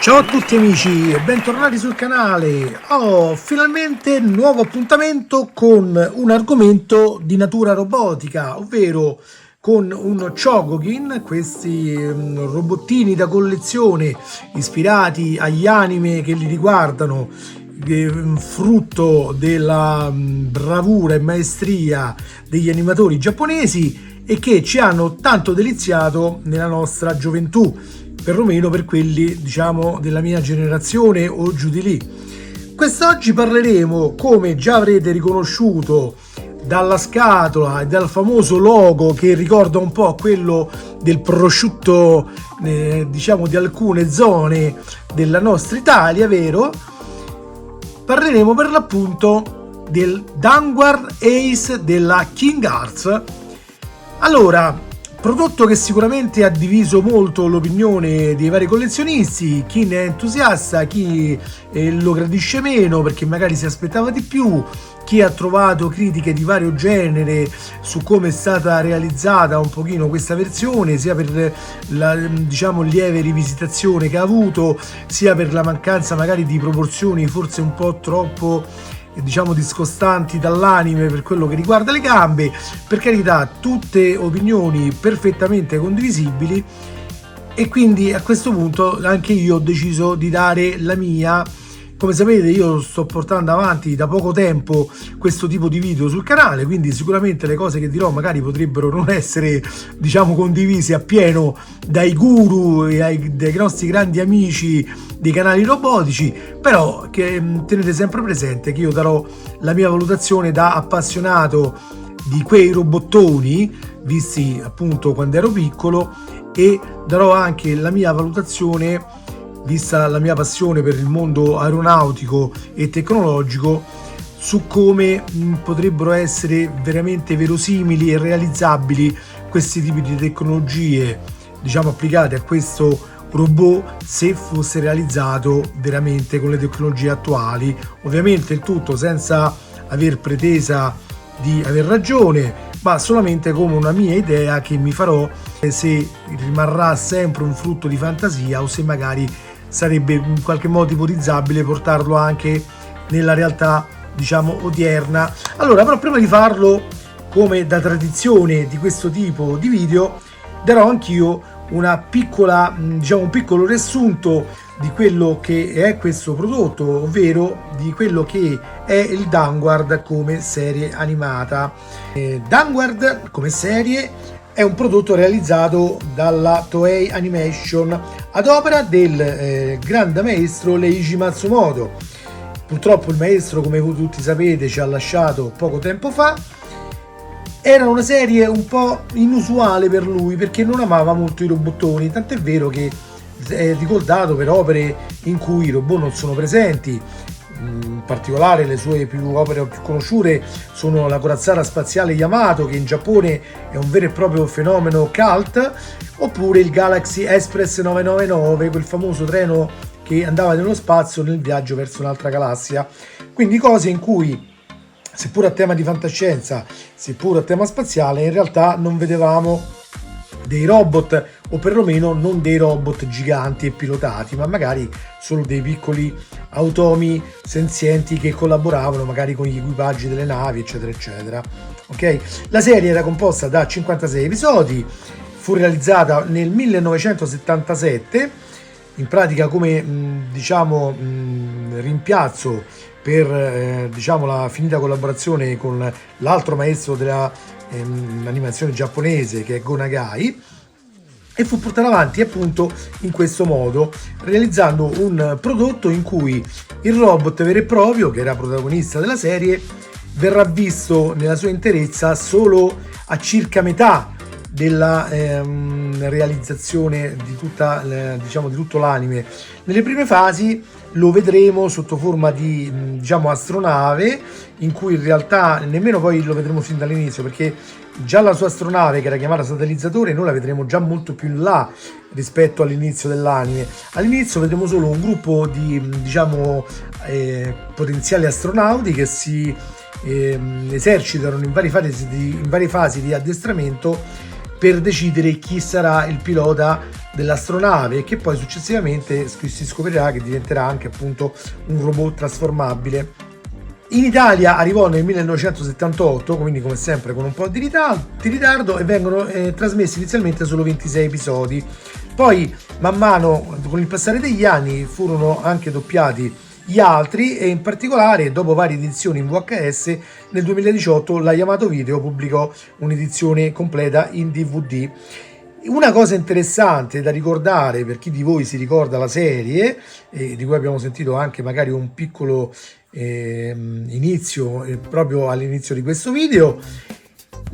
Ciao a tutti amici e bentornati sul canale. Finalmente nuovo appuntamento con un argomento di natura robotica, ovvero con un Chogokin, questi robottini da collezione ispirati agli anime che li riguardano, frutto della bravura e maestria degli animatori giapponesi e che ci hanno tanto deliziato nella nostra gioventù, perlomeno per quelli, diciamo, della mia generazione o giù di lì. Quest'oggi parleremo, come già avrete riconosciuto dalla scatola e dal famoso logo che ricorda un po' quello del prosciutto, diciamo, di alcune zone della nostra Italia, vero? Parleremo per l'appunto del Downward Ace della King Arts. Allora, prodotto che sicuramente ha diviso molto l'opinione dei vari collezionisti, chi ne è entusiasta, chi lo gradisce meno perché magari si aspettava di più, chi ha trovato critiche di vario genere su come è stata realizzata un pochino questa versione, sia per la, diciamo, lieve rivisitazione che ha avuto, sia per la mancanza magari di proporzioni forse un po' troppo, diciamo, discostanti dall'anime per quello che riguarda le gambe. Per carità, tutte opinioni perfettamente condivisibili, e quindi a questo punto anche io ho deciso di dare la mia. Come sapete, io sto portando avanti da poco tempo questo tipo di video sul canale, quindi sicuramente le cose che dirò magari potrebbero non essere, diciamo, condivise appieno dai guru e dai nostri grandi amici dei canali robotici, però che tenete sempre presente che io darò la mia valutazione da appassionato di quei robottoni visti appunto quando ero piccolo, e darò anche la mia valutazione vista la mia passione per il mondo aeronautico e tecnologico su come potrebbero essere veramente verosimili e realizzabili questi tipi di tecnologie, diciamo, applicate a questo robot se fosse realizzato veramente con le tecnologie attuali. Ovviamente il tutto senza aver pretesa di aver ragione, ma solamente come una mia idea che mi farò, se rimarrà sempre un frutto di fantasia o se magari sarebbe in qualche modo ipotizzabile portarlo anche nella realtà, diciamo, odierna. Allora, però prima di farlo, come da tradizione di questo tipo di video, darò anch'io una piccola, diciamo, un piccolo riassunto di quello che è questo prodotto, ovvero di quello che è il Downward come serie animata. Downward come serie è un prodotto realizzato dalla Toei Animation ad opera del grande maestro Leiji Matsumoto. Purtroppo il maestro, come voi tutti sapete, ci ha lasciato poco tempo fa. Era una serie un po' inusuale per lui perché non amava molto i robottoni, tant'è vero che è ricordato per opere in cui i robot non sono presenti. In particolare le sue opere più conosciute sono la corazzata spaziale Yamato, che in Giappone è un vero e proprio fenomeno cult, oppure il Galaxy Express 999, quel famoso treno che andava nello spazio nel viaggio verso un'altra galassia. Quindi cose in cui, seppur a tema di fantascienza, seppur a tema spaziale, in realtà non vedevamo dei robot, o perlomeno non dei robot giganti e pilotati, ma magari solo dei piccoli automi senzienti che collaboravano magari con gli equipaggi delle navi, eccetera eccetera. Ok? La serie era composta da 56 episodi, fu realizzata nel 1977, in pratica come diciamo rimpiazzo per diciamo la finita collaborazione con l'altro maestro della animazione giapponese, che è Go Nagai, e fu portata avanti appunto in questo modo, realizzando un prodotto in cui il robot vero e proprio, che era protagonista della serie, verrà visto nella sua interezza solo a circa metà della realizzazione di tutta, diciamo, di tutto l'anime. Nelle prime fasi lo vedremo sotto forma di diciamo astronave, in cui in realtà nemmeno poi lo vedremo fin dall'inizio, perché già la sua astronave, che era chiamata Satellizzatore, noi la vedremo già molto più in là rispetto all'inizio dell'anime. All'inizio vedremo solo un gruppo di diciamo potenziali astronauti che si esercitano in varie fasi di addestramento per decidere chi sarà il pilota dell'astronave e che poi successivamente si scoprirà che diventerà anche appunto un robot trasformabile. In Italia arrivò nel 1978, quindi come sempre con un po' di ritardo, e vengono trasmessi inizialmente solo 26 episodi. Poi man mano con il passare degli anni furono anche doppiati gli altri e in particolare dopo varie edizioni in VHS nel 2018 la Yamato Video pubblicò un'edizione completa in DVD. Una cosa interessante da ricordare per chi di voi si ricorda la serie, di cui abbiamo sentito anche magari un piccolo inizio proprio all'inizio di questo video,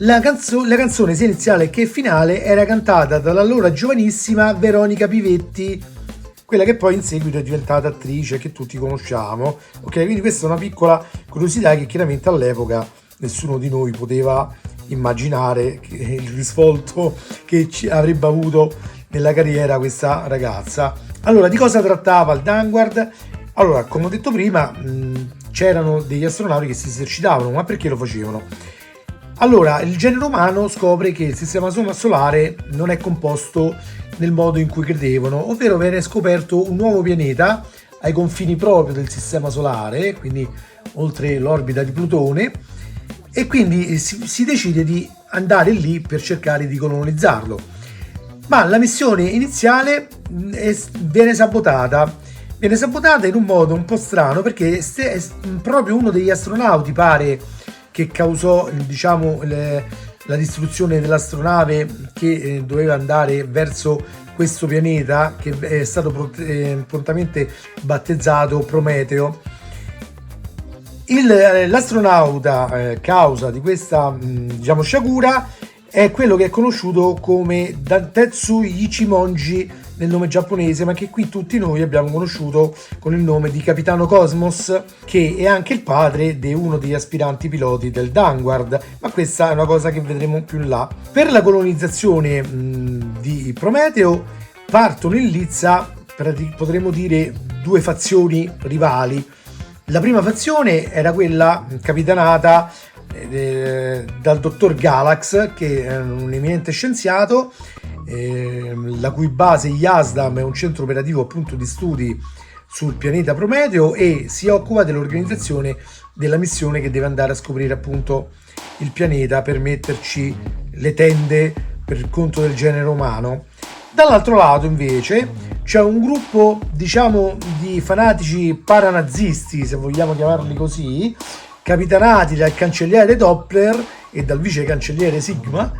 la canzone sia iniziale che finale era cantata dall'allora giovanissima Veronica Pivetti, quella che poi in seguito è diventata attrice che tutti conosciamo. Ok, quindi questa è una piccola curiosità che chiaramente all'epoca nessuno di noi poteva immaginare il risvolto che avrebbe avuto nella carriera questa ragazza. Allora, di cosa trattava il Vanguard? Allora, come ho detto prima, c'erano degli astronauti che si esercitavano, ma perché lo facevano? Allora, il genere umano scopre che il sistema solare non è composto nel modo in cui credevano, ovvero viene scoperto un nuovo pianeta ai confini proprio del sistema solare, quindi oltre l'orbita di Plutone, e quindi si decide di andare lì per cercare di colonizzarlo. Ma la missione iniziale viene sabotata in un modo un po' strano, perché proprio uno degli astronauti pare che causò, diciamo, la distruzione dell'astronave che doveva andare verso questo pianeta che è stato prontamente battezzato Prometeo. L'astronauta causa di questa diciamo sciagura è quello che è conosciuto come Dantetsu Ichimonji nel nome giapponese, ma che qui tutti noi abbiamo conosciuto con il nome di Capitano Cosmos, che è anche il padre di uno degli aspiranti piloti del Vanguard, ma questa è una cosa che vedremo più in là. Per la colonizzazione di Prometeo partono in lizza, potremmo dire, due fazioni rivali. La prima fazione era quella capitanata dal dottor Galax, che è un eminente scienziato, la cui base Yazdam è un centro operativo appunto di studi sul pianeta Prometeo, e si occupa dell'organizzazione della missione che deve andare a scoprire appunto il pianeta per metterci le tende per conto del genere umano. Dall'altro lato invece c'è un gruppo, diciamo, di fanatici paranazisti, se vogliamo chiamarli così, capitanati dal cancelliere Doppler e dal vice cancelliere Sigma,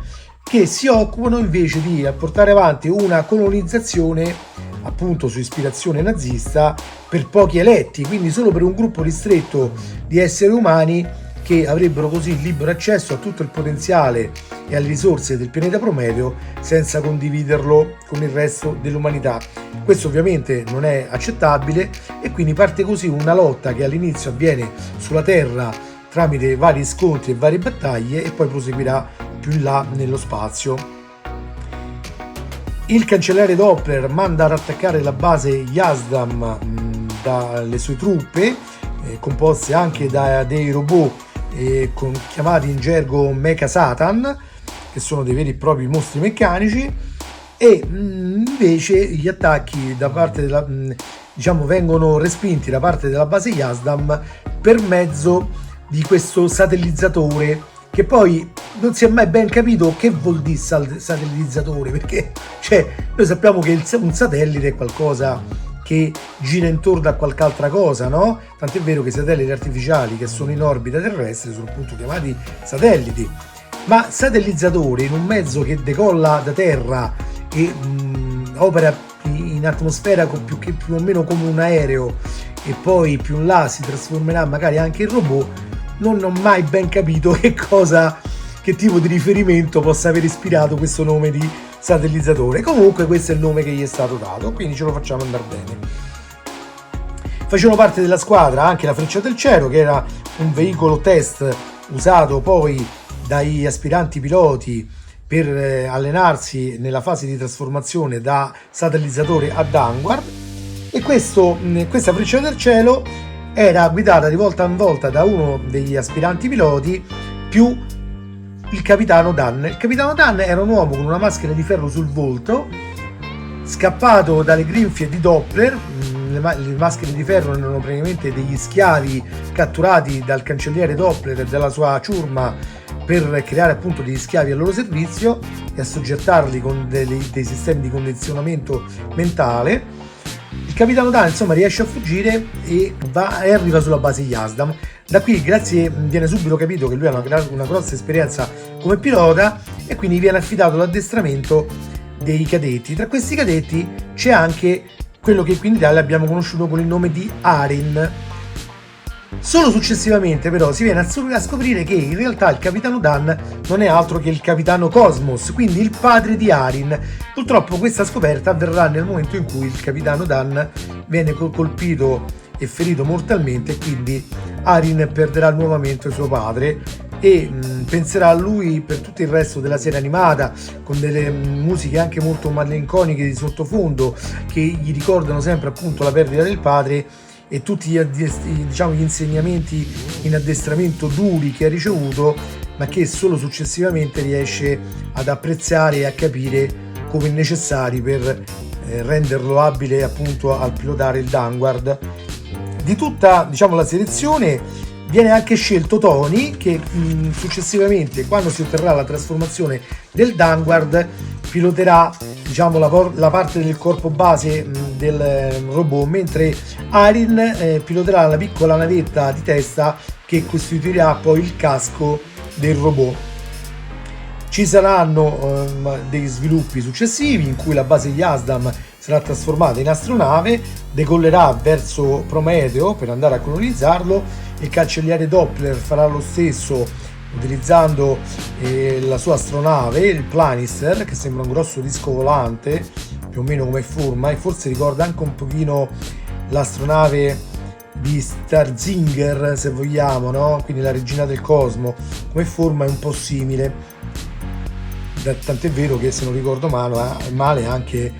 che si occupano invece di portare avanti una colonizzazione appunto su ispirazione nazista per pochi eletti, quindi solo per un gruppo ristretto di esseri umani che avrebbero così libero accesso a tutto il potenziale e alle risorse del pianeta Prometeo senza condividerlo con il resto dell'umanità. Questo ovviamente non è accettabile e quindi parte così una lotta che all'inizio avviene sulla Terra tramite vari scontri e varie battaglie e poi proseguirà più in là nello spazio. Il cancelliere Doppler manda ad attaccare la base Yazdam dalle sue truppe, composte anche da dei robot chiamati in gergo Mecha Satan, che sono dei veri e propri mostri meccanici, e invece gli attacchi da parte della vengono respinti da parte della base Yazdam per mezzo di questo satellizzatore, che poi non si è mai ben capito che vuol dire satellizzatore, perché noi sappiamo che un satellite è qualcosa che gira intorno a qualche altra cosa, no? Tant'è vero che i satelliti artificiali che sono in orbita terrestre sono appunto chiamati satelliti. Ma satellizzatore in un mezzo che decolla da terra e opera in atmosfera più o meno come un aereo e poi più in là si trasformerà magari anche in robot, non ho mai ben capito che tipo di riferimento possa aver ispirato questo nome di satellizzatore. Comunque questo è il nome che gli è stato dato, quindi ce lo facciamo andare bene. Facevano parte della squadra anche la Freccia del Cielo, che era un veicolo test usato poi dagli aspiranti piloti per allenarsi nella fase di trasformazione da satellizzatore a Vanguard, e questa Freccia del Cielo era guidata di volta in volta da uno degli aspiranti piloti più il capitano Dan. Il capitano Dan era un uomo con una maschera di ferro sul volto, scappato dalle grinfie di Doppler. Le maschere di ferro erano praticamente degli schiavi catturati dal cancelliere Doppler e dalla sua ciurma per creare appunto degli schiavi al loro servizio e assoggettarli con dei sistemi di condizionamento mentale. Il capitano Dan insomma riesce a fuggire e arriva sulla base Yazdam. Da qui viene subito capito che lui ha una grossa esperienza come pilota e quindi viene affidato l'addestramento dei cadetti. Tra questi cadetti c'è anche quello che qui in Italia abbiamo conosciuto con il nome di Arin. Solo successivamente però si viene a scoprire che in realtà il capitano Dan non è altro che il capitano Cosmos, quindi il padre di Arin. Purtroppo questa scoperta avverrà nel momento in cui il capitano Dan viene colpito e ferito mortalmente, e quindi Arin perderà nuovamente suo padre e penserà a lui per tutto il resto della serie animata, con delle musiche anche molto malinconiche di sottofondo che gli ricordano sempre appunto la perdita del padre e tutti gli insegnamenti in addestramento duri che ha ricevuto, ma che solo successivamente riesce ad apprezzare e a capire come necessari per renderlo abile appunto al pilotare il Vanguard. Di tutta la selezione viene anche scelto Tony, che successivamente, quando si otterrà la trasformazione del Vanguard, piloterà la parte del corpo base del robot, mentre Arin piloterà la piccola navetta di testa che costituirà poi il casco del robot. Ci saranno dei sviluppi successivi in cui la base Yazdam sarà trasformata in astronave, decollerà verso Prometeo per andare a colonizzarlo. Il cancelliere Doppler farà lo stesso utilizzando la sua astronave, il Planister, che sembra un grosso disco volante più o meno come forma, e forse ricorda anche un pochino l'astronave di Starzinger, se vogliamo, no? Quindi la regina del cosmo come forma è un po' simile, tant'è vero che, se non ricordo male, anche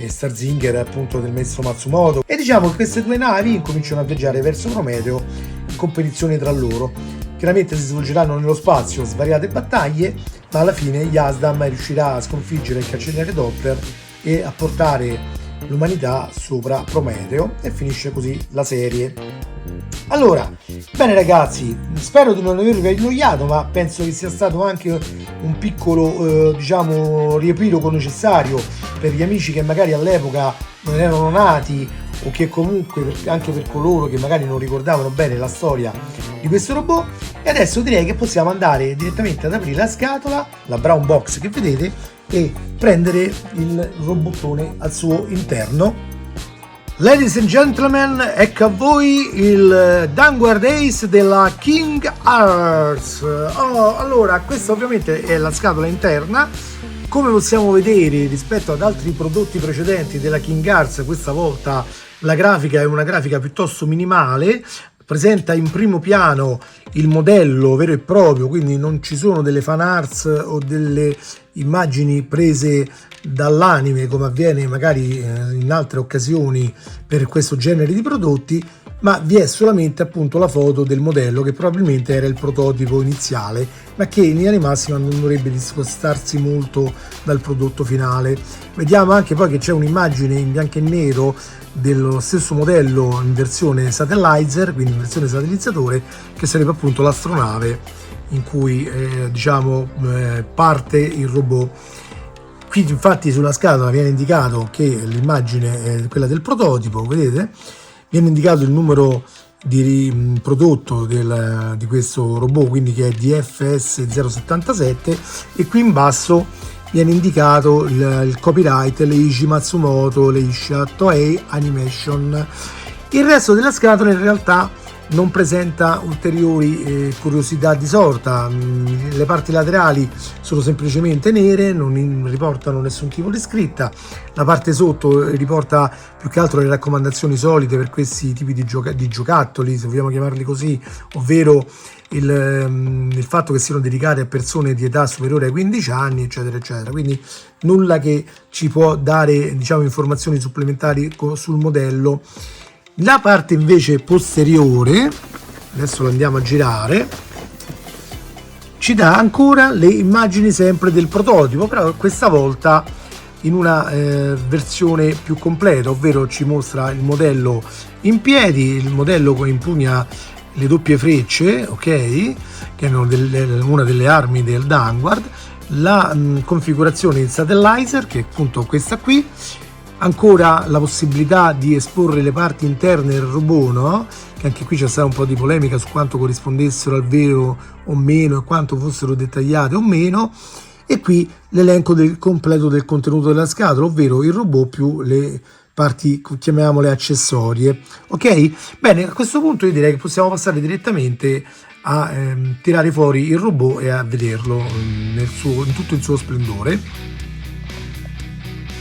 Starzinger è appunto del maestro Matsumoto. E diciamo che queste due navi incominciano a viaggiare verso Prometeo in competizione tra loro. Chiaramente si svolgeranno nello spazio svariate battaglie, ma alla fine Yazdam riuscirà a sconfiggere il cancelliere Doppler e a portare l'umanità sopra Prometeo, e finisce così la serie. Allora, bene ragazzi, spero di non avervi annoiato, ma penso che sia stato anche un piccolo riepilogo necessario per gli amici che magari all'epoca non erano nati, o che comunque anche per coloro che magari non ricordavano bene la storia di questo robot. E adesso direi che possiamo andare direttamente ad aprire la scatola, la brown box che vedete, e prendere il robottone al suo interno. Ladies and gentlemen, ecco a voi il Vanguard Ace della King Arts. Allora, questa ovviamente è la scatola interna. Come possiamo vedere, rispetto ad altri prodotti precedenti della King Arts, questa volta la grafica è una grafica piuttosto minimale. Presenta in primo piano il modello vero e proprio, quindi non ci sono delle fan arts o delle immagini prese dall'anime come avviene magari in altre occasioni per questo genere di prodotti, ma vi è solamente appunto la foto del modello, che probabilmente era il prototipo iniziale, ma che in linea di massima non dovrebbe discostarsi molto dal prodotto finale. Vediamo anche poi che c'è un'immagine in bianco e nero dello stesso modello in versione satellizer, quindi in versione satellizzatore, che sarebbe appunto l'astronave in cui parte il robot. Qui infatti sulla scatola viene indicato che l'immagine è quella del prototipo, vedete? Viene indicato il numero di prodotto di questo robot, quindi che è DFS077, e qui in basso viene indicato il copyright Leiji Matsumoto, Leisha Toei Animation. Il resto della scatola in realtà non presenta ulteriori curiosità di sorta. Le parti laterali sono semplicemente nere, non riportano nessun tipo di scritta. La parte sotto riporta più che altro le raccomandazioni solite per questi tipi di giocattoli, se vogliamo chiamarli così, ovvero il fatto che siano dedicati a persone di età superiore ai 15 anni, eccetera eccetera. Quindi nulla che ci può dare informazioni supplementari sul modello. La parte invece posteriore, adesso lo andiamo a girare, ci dà ancora le immagini sempre del prototipo, però questa volta in una versione più completa, ovvero ci mostra il modello in piedi, il modello che impugna le doppie frecce, ok, che è una delle armi del Vanguard, la configurazione in Satellizer, che è appunto questa qui, ancora la possibilità di esporre le parti interne del robot, no? Che anche qui c'è stata un po' di polemica su quanto corrispondessero al vero o meno e quanto fossero dettagliate o meno. E qui l'elenco del completo del contenuto della scatola, ovvero il robot più le parti, chiamiamole accessorie, ok? Bene, a questo punto io direi che possiamo passare direttamente a tirare fuori il robot e a vederlo in tutto il suo splendore.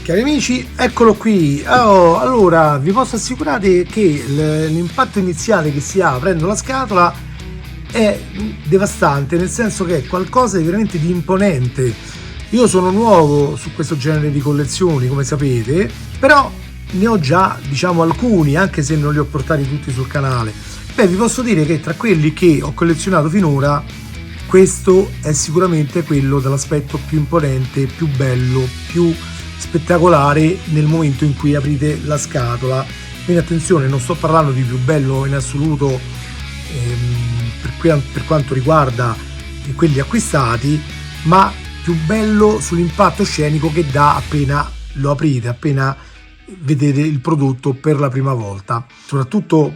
Cari amici, eccolo qui. Allora, vi posso assicurare che l'impatto iniziale che si ha aprendo la scatola è devastante, nel senso che è qualcosa di veramente di imponente. Io sono nuovo su questo genere di collezioni, come sapete, però ne ho già, diciamo, alcuni, anche se non li ho portati tutti sul canale. Beh, vi posso dire che tra quelli che ho collezionato finora, questo è sicuramente quello dall'aspetto più imponente, più bello, più spettacolare nel momento in cui aprite la scatola. Quindi attenzione, non sto parlando di più bello in assoluto per quanto riguarda quelli acquistati, ma più bello sull'impatto scenico che dà appena lo aprite, appena vedete il prodotto per la prima volta. Soprattutto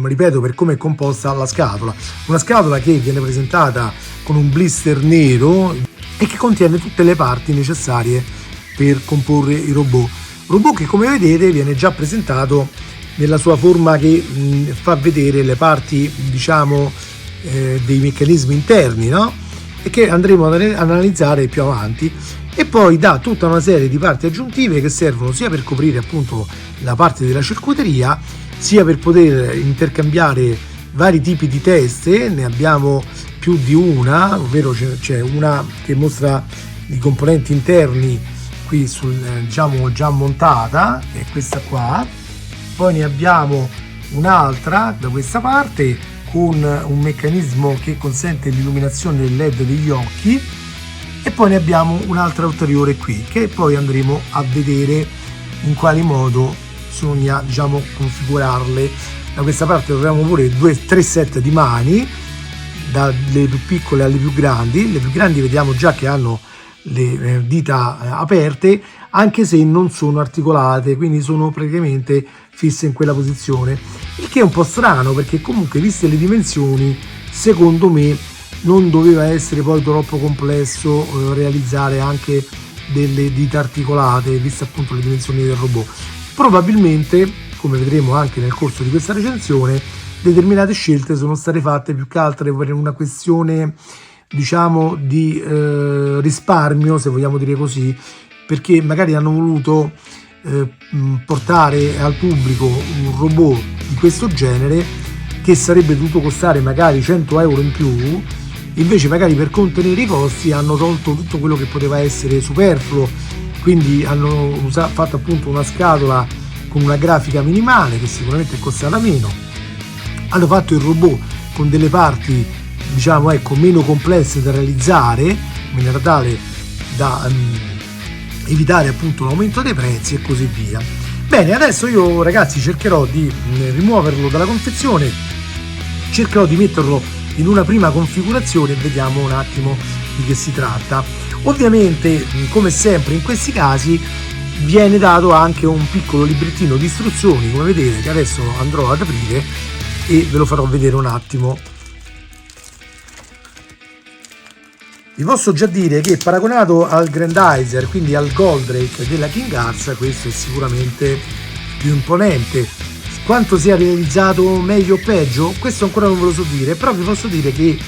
ripeto, per come è composta la scatola, una scatola che viene presentata con un blister nero e che contiene tutte le parti necessarie per comporre il robot che, come vedete, viene già presentato nella sua forma che fa vedere le parti, diciamo, dei meccanismi interni, no? E che andremo ad analizzare più avanti. E poi dà tutta una serie di parti aggiuntive che servono sia per coprire appunto la parte della circuiteria, sia per poter intercambiare vari tipi di teste. Ne abbiamo più di una, ovvero c'è una che mostra i componenti interni qui diciamo già montata, è questa qua. Poi ne abbiamo un'altra da questa parte con un meccanismo che consente l'illuminazione del LED degli occhi, e poi ne abbiamo un'altra ulteriore qui che poi andremo a vedere in quale modo bisogna, diciamo, configurarle. Da questa parte troviamo pure 3 set di mani, dalle più piccole alle più grandi. Le più grandi vediamo già che hanno le dita aperte, anche se non sono articolate, quindi sono praticamente fisse in quella posizione, il che è un po' strano, perché comunque, viste le dimensioni, secondo me non doveva essere poi troppo complesso realizzare anche delle dita articolate, viste appunto le dimensioni del robot. Probabilmente, come vedremo anche nel corso di questa recensione, determinate scelte sono state fatte più che altre per una questione, diciamo, di risparmio, se vogliamo dire così, perché magari hanno voluto portare al pubblico un robot di questo genere che sarebbe dovuto costare magari 100 euro in più, invece magari per contenere i costi hanno tolto tutto quello che poteva essere superfluo, quindi hanno fatto appunto una scatola con una grafica minimale che sicuramente è costata meno, hanno fatto il robot con delle parti, diciamo, ecco, meno complesse da realizzare, in maniera tale da evitare appunto l'aumento dei prezzi e così via. Bene, adesso io, ragazzi, cercherò di rimuoverlo dalla confezione, cercherò di metterlo in una prima configurazione e vediamo un attimo di che si tratta. Ovviamente, come sempre in questi casi, viene dato anche un piccolo librettino di istruzioni, come vedete, che adesso andrò ad aprire e ve lo farò vedere un attimo. Vi posso già dire che paragonato al Grandizer, quindi al Goldrake della King Arts, questo è sicuramente più imponente. Quanto sia realizzato meglio o peggio, questo ancora non ve lo so dire, però vi posso dire che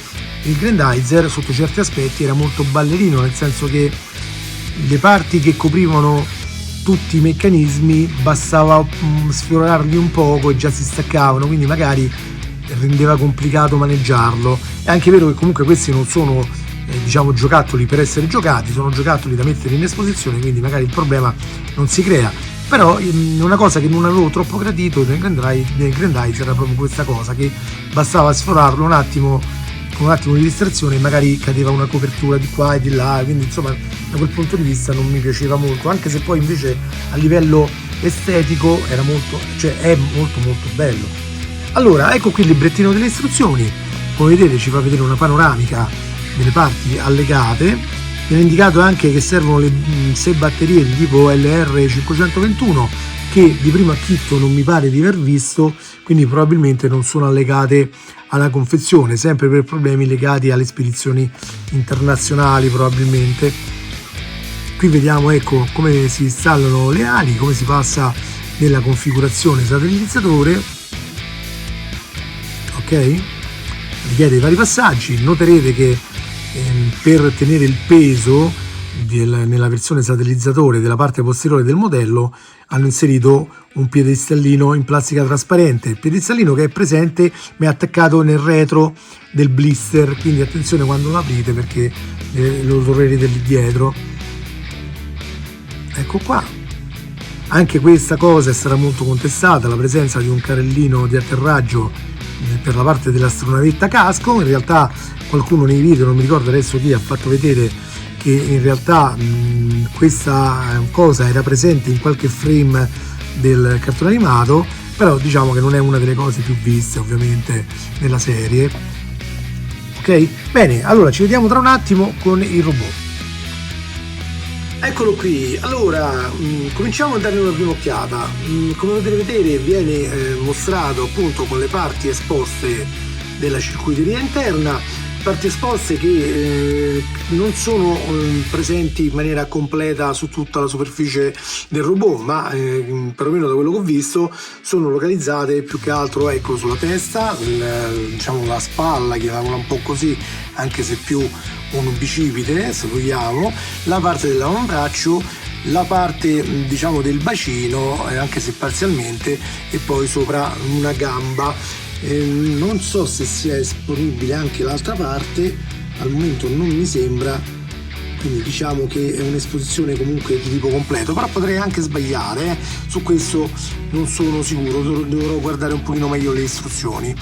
il Grandizer sotto certi aspetti era molto ballerino, nel senso che le parti che coprivano tutti i meccanismi bastava sfiorarli un poco e già si staccavano, quindi magari rendeva complicato maneggiarlo. È anche vero che comunque questi non sono diciamo giocattoli per essere giocati, sono giocattoli da mettere in esposizione, quindi magari il problema non si crea. Però una cosa che non avevo troppo gradito nel Grandizer era proprio questa cosa, che bastava sforarlo un attimo con un attimo di distrazione magari cadeva una copertura di qua e di là, quindi insomma da quel punto di vista non mi piaceva molto, anche se poi invece a livello estetico era molto, cioè è molto molto bello. Allora, ecco qui il librettino delle istruzioni, come vedete ci fa vedere una panoramica delle parti allegate, viene indicato anche che servono le 6 batterie di tipo LR521 che di primo acchito non mi pare di aver visto, quindi probabilmente non sono allegate alla confezione, sempre per problemi legati alle spedizioni internazionali probabilmente. Qui vediamo ecco come si installano le ali, come si passa nella configurazione satellitizzatore, ok? Richiede i vari passaggi. Noterete che per tenere il peso nella versione satellizzatore della parte posteriore del modello hanno inserito un piedistallino in plastica trasparente, il piedistallino che è presente ma è attaccato nel retro del blister, quindi attenzione quando lo aprite perché lo troverete lì dietro. Ecco qua, anche questa cosa è stata molto contestata, la presenza di un carrellino di atterraggio per la parte dell'astronavetta casco. In realtà qualcuno nei video, non mi ricordo adesso chi, ha fatto vedere che in realtà questa cosa era presente in qualche frame del cartone animato, però diciamo che non è una delle cose più viste ovviamente nella serie. Ok, bene, allora ci vediamo tra un attimo con il robot. Eccolo qui, allora cominciamo a dare una prima occhiata. Come potete vedere viene mostrato appunto con le parti esposte della circuiteria interna, parti esposte che non sono presenti in maniera completa su tutta la superficie del robot, ma perlomeno da quello che ho visto sono localizzate più che altro ecco sulla testa, diciamo la spalla, chiamiamola un po' così, anche se più un bicipite se vogliamo, la parte dell'avambraccio, la parte diciamo del bacino anche se parzialmente, e poi sopra una gamba. Non so se sia disponibile anche l'altra parte, al momento non mi sembra, quindi diciamo che è un'esposizione comunque di tipo completo, però potrei anche sbagliare, su questo non sono sicuro, dovrò guardare un pochino meglio le istruzioni.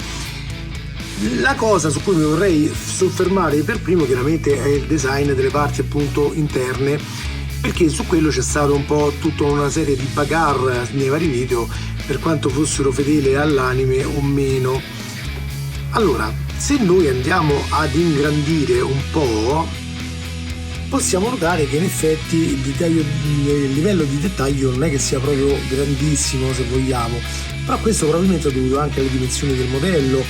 La cosa su cui mi vorrei soffermare per primo chiaramente è il design delle parti appunto interne, perché su quello c'è stato un po' tutta una serie di bagarre nei vari video per quanto fossero fedeli all'anime o meno. Allora, se noi andiamo ad ingrandire un po', possiamo notare che in effetti il livello di dettaglio non è che sia proprio grandissimo se vogliamo, però questo probabilmente è dovuto anche alle dimensioni del modello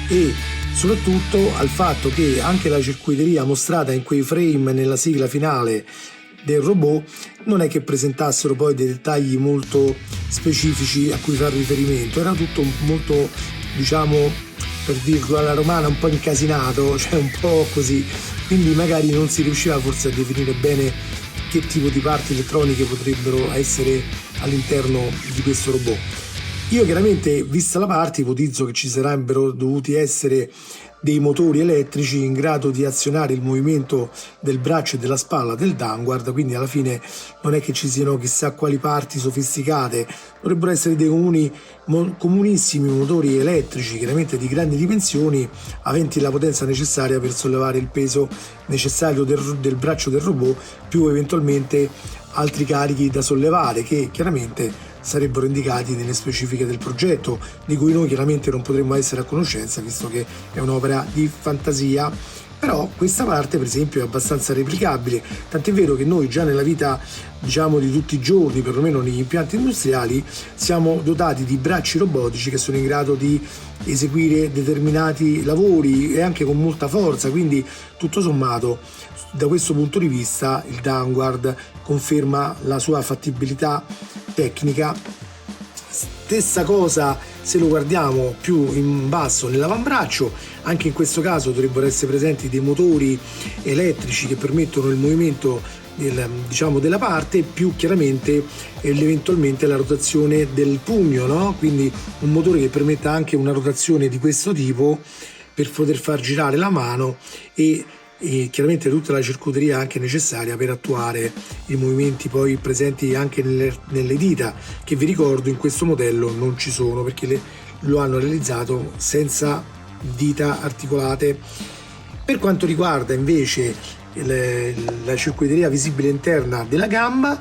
e soprattutto al fatto che anche la circuiteria mostrata in quei frame nella sigla finale del robot non è che presentassero poi dei dettagli molto specifici a cui far riferimento, era tutto molto, diciamo, per dirlo alla romana, un po' incasinato, cioè un po' così, quindi magari non si riusciva forse a definire bene che tipo di parti elettroniche potrebbero essere all'interno di questo robot. Io chiaramente, vista la parte, ipotizzo che ci sarebbero dovuti essere dei motori elettrici in grado di azionare il movimento del braccio e della spalla del downward, quindi alla fine non è che ci siano chissà quali parti sofisticate, dovrebbero essere dei comunissimi motori elettrici, chiaramente di grandi dimensioni, aventi la potenza necessaria per sollevare il peso necessario del braccio del robot, più eventualmente altri carichi da sollevare che chiaramente sarebbero indicati nelle specifiche del progetto, di cui noi chiaramente non potremmo essere a conoscenza visto che è un'opera di fantasia. Però questa parte per esempio è abbastanza replicabile, tant'è vero che noi già nella vita diciamo di tutti i giorni, perlomeno negli impianti industriali, siamo dotati di bracci robotici che sono in grado di eseguire determinati lavori e anche con molta forza, quindi tutto sommato da questo punto di vista il downward conferma la sua fattibilità tecnica. Stessa cosa se lo guardiamo più in basso nell'avambraccio, anche in questo caso dovrebbero essere presenti dei motori elettrici che permettono il movimento della parte, più chiaramente eventualmente la rotazione del pugno, no? Quindi un motore che permetta anche una rotazione di questo tipo per poter far girare la mano e chiaramente tutta la circuiteria anche necessaria per attuare i movimenti poi presenti anche nelle dita, che vi ricordo in questo modello non ci sono perché lo hanno realizzato senza dita articolate. Per quanto riguarda invece la circuiteria visibile interna della gamba,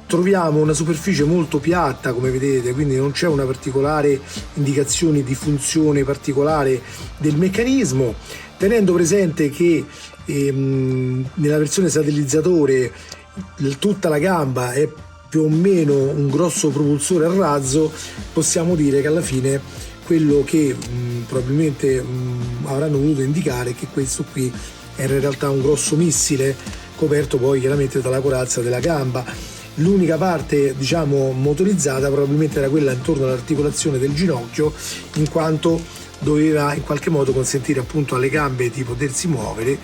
troviamo una superficie molto piatta, come vedete, quindi non c'è una particolare indicazione di funzione particolare del meccanismo, tenendo presente che nella versione satellizzatore tutta la gamba è più o meno un grosso propulsore a razzo. Possiamo dire che alla fine quello che probabilmente avranno voluto indicare è che questo qui era in realtà un grosso missile coperto poi chiaramente dalla corazza della gamba. L'unica parte diciamo motorizzata probabilmente era quella intorno all'articolazione del ginocchio, in quanto doveva in qualche modo consentire appunto alle gambe di potersi muovere.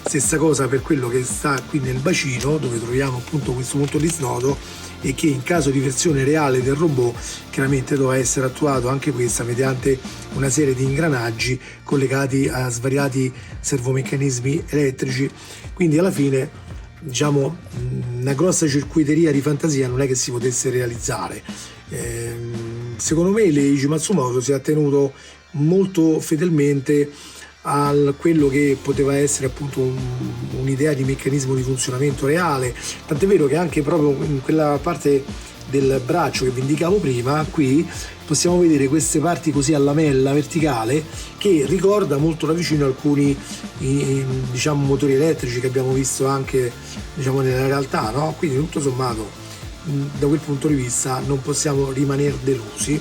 Stessa cosa per quello che sta qui nel bacino, dove troviamo appunto questo punto di snodo, e che in caso di versione reale del robot chiaramente dovrà essere attuato anche questa mediante una serie di ingranaggi collegati a svariati servomeccanismi elettrici. Quindi alla fine diciamo una grossa circuiteria di fantasia non è che si potesse realizzare. Secondo me l'Eiji Matsumoto si è attenuto molto fedelmente a quello che poteva essere appunto un'idea di meccanismo di funzionamento reale, tant'è vero che anche proprio in quella parte del braccio che vi indicavo prima, qui possiamo vedere queste parti così a lamella verticale che ricorda molto da vicino alcuni diciamo motori elettrici che abbiamo visto anche diciamo nella realtà, no? Quindi tutto sommato da quel punto di vista non possiamo rimanere delusi.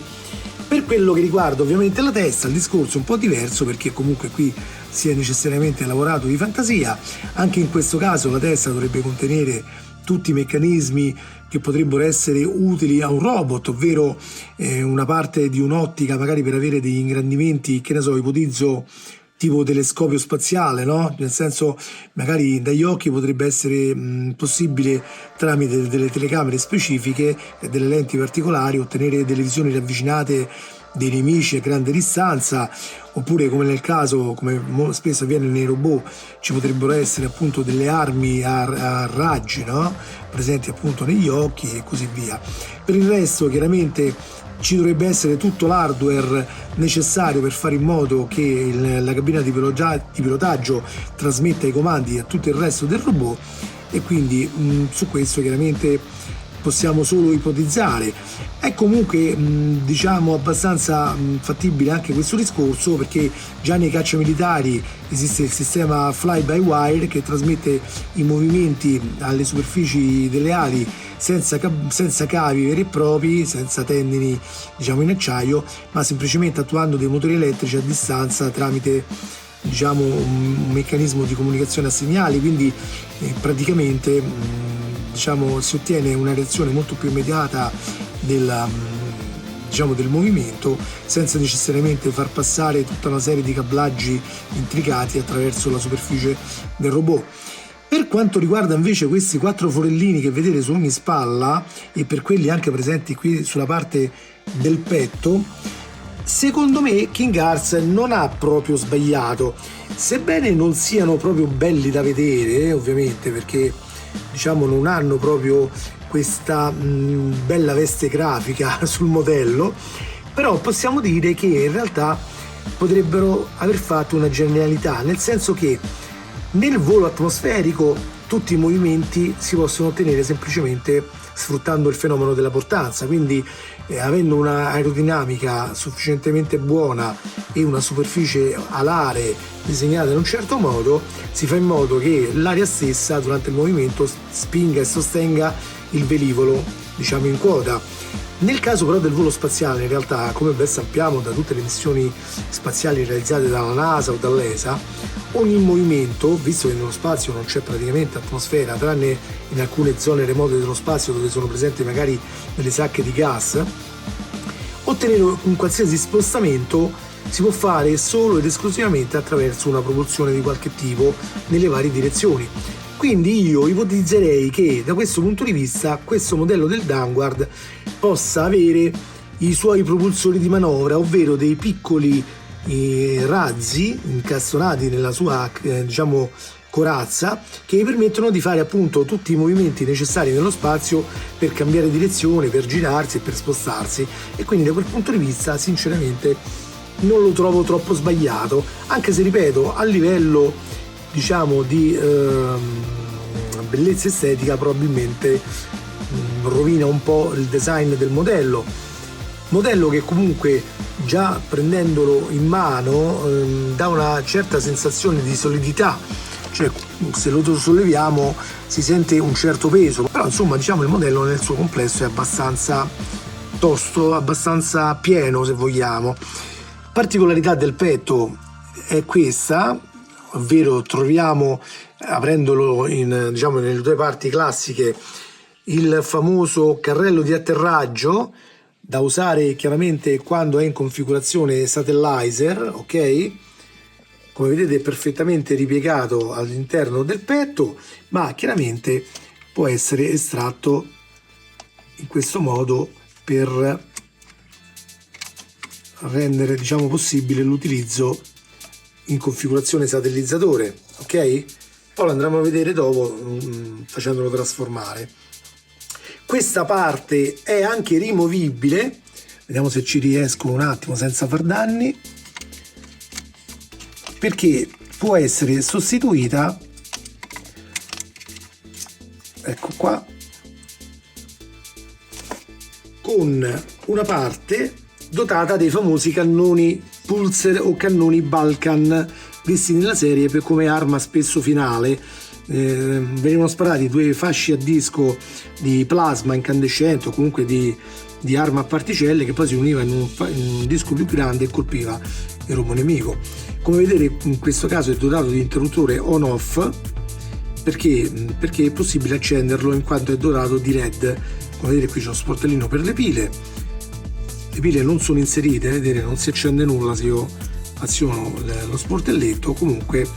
Per quello che riguarda ovviamente la testa, il discorso è un po' diverso, perché comunque qui si è necessariamente lavorato di fantasia. Anche in questo caso la testa dovrebbe contenere tutti i meccanismi che potrebbero essere utili a un robot, ovvero una parte di un'ottica magari per avere degli ingrandimenti, che ne so, ipotizzo tipo telescopio spaziale, no? Nel senso, magari dagli occhi potrebbe essere possibile, tramite delle telecamere specifiche e delle lenti particolari, ottenere delle visioni ravvicinate dei nemici a grande distanza, oppure come nel caso, come spesso avviene nei robot, ci potrebbero essere appunto delle armi a raggi, no? Presenti appunto negli occhi e così via. Per il resto chiaramente ci dovrebbe essere tutto l'hardware necessario per fare in modo che la cabina di pilotaggio trasmetta i comandi a tutto il resto del robot, e quindi su questo chiaramente possiamo solo ipotizzare. È comunque diciamo abbastanza fattibile anche questo discorso, perché già nei cacciamilitari esiste il sistema fly by wire che trasmette i movimenti alle superfici delle ali senza cavi veri e propri, senza tendini diciamo in acciaio, ma semplicemente attuando dei motori elettrici a distanza tramite diciamo un meccanismo di comunicazione a segnali. Quindi praticamente diciamo si ottiene una reazione molto più immediata del movimento, senza necessariamente far passare tutta una serie di cablaggi intricati attraverso la superficie del robot. Per quanto riguarda invece questi 4 forellini che vedete su ogni spalla, e per quelli anche presenti qui sulla parte del petto, secondo me King Hearts non ha proprio sbagliato, sebbene non siano proprio belli da vedere, ovviamente, perché diciamo non hanno proprio questa bella veste grafica sul modello, però possiamo dire che in realtà potrebbero aver fatto una genialità, nel senso che nel volo atmosferico tutti i movimenti si possono ottenere semplicemente sfruttando il fenomeno della portanza, quindi avendo una aerodinamica sufficientemente buona e una superficie alare disegnata in un certo modo, si fa in modo che l'aria stessa durante il movimento spinga e sostenga il velivolo diciamo in quota. Nel caso però del volo spaziale, in realtà, come ben sappiamo da tutte le missioni spaziali realizzate dalla NASA o dall'ESA, ogni movimento, visto che nello spazio non c'è praticamente atmosfera, tranne in alcune zone remote dello spazio dove sono presenti magari delle sacche di gas, ottenere un qualsiasi spostamento si può fare solo ed esclusivamente attraverso una propulsione di qualche tipo nelle varie direzioni. Quindi io ipotizzerei che da questo punto di vista questo modello del Vanguard possa avere i suoi propulsori di manovra, ovvero dei piccoli razzi incastonati nella sua diciamo corazza, che permettono di fare appunto tutti i movimenti necessari nello spazio per cambiare direzione, per girarsi e per spostarsi. E quindi da quel punto di vista sinceramente non lo trovo troppo sbagliato, anche se ripeto, a livello diciamo di bellezza estetica probabilmente rovina un po' il design del modello che comunque già prendendolo in mano dà una certa sensazione di solidità, cioè se lo solleviamo si sente un certo peso, però insomma diciamo il modello nel suo complesso è abbastanza tosto, abbastanza pieno se vogliamo. Particolarità del petto è questa, ovvero troviamo, aprendolo in, diciamo, nelle due parti classiche, il famoso carrello di atterraggio da usare chiaramente quando è in configurazione satellizer, ok? Come vedete è perfettamente ripiegato all'interno del petto, ma chiaramente può essere estratto in questo modo per rendere diciamo possibile l'utilizzo in configurazione satellizzatore, ok? Poi lo andremo a vedere dopo facendolo trasformare. Questa parte è anche rimovibile, vediamo se ci riesco un attimo senza far danni, perché può essere sostituita, ecco qua, con una parte dotata dei famosi cannoni Pulser o cannoni Balkan, visti nella serie per come arma spesso finale. Venivano sparati due fasci a disco di plasma incandescente o comunque di arma a particelle che poi si univa in un disco più grande e colpiva il robot nemico. Come vedete in questo caso è dotato di interruttore on-off perché è possibile accenderlo in quanto è dotato di LED. Come vedete qui c'è uno sportellino per le pile non sono inserite, vedete non si accende nulla se io aziono lo sportelletto, comunque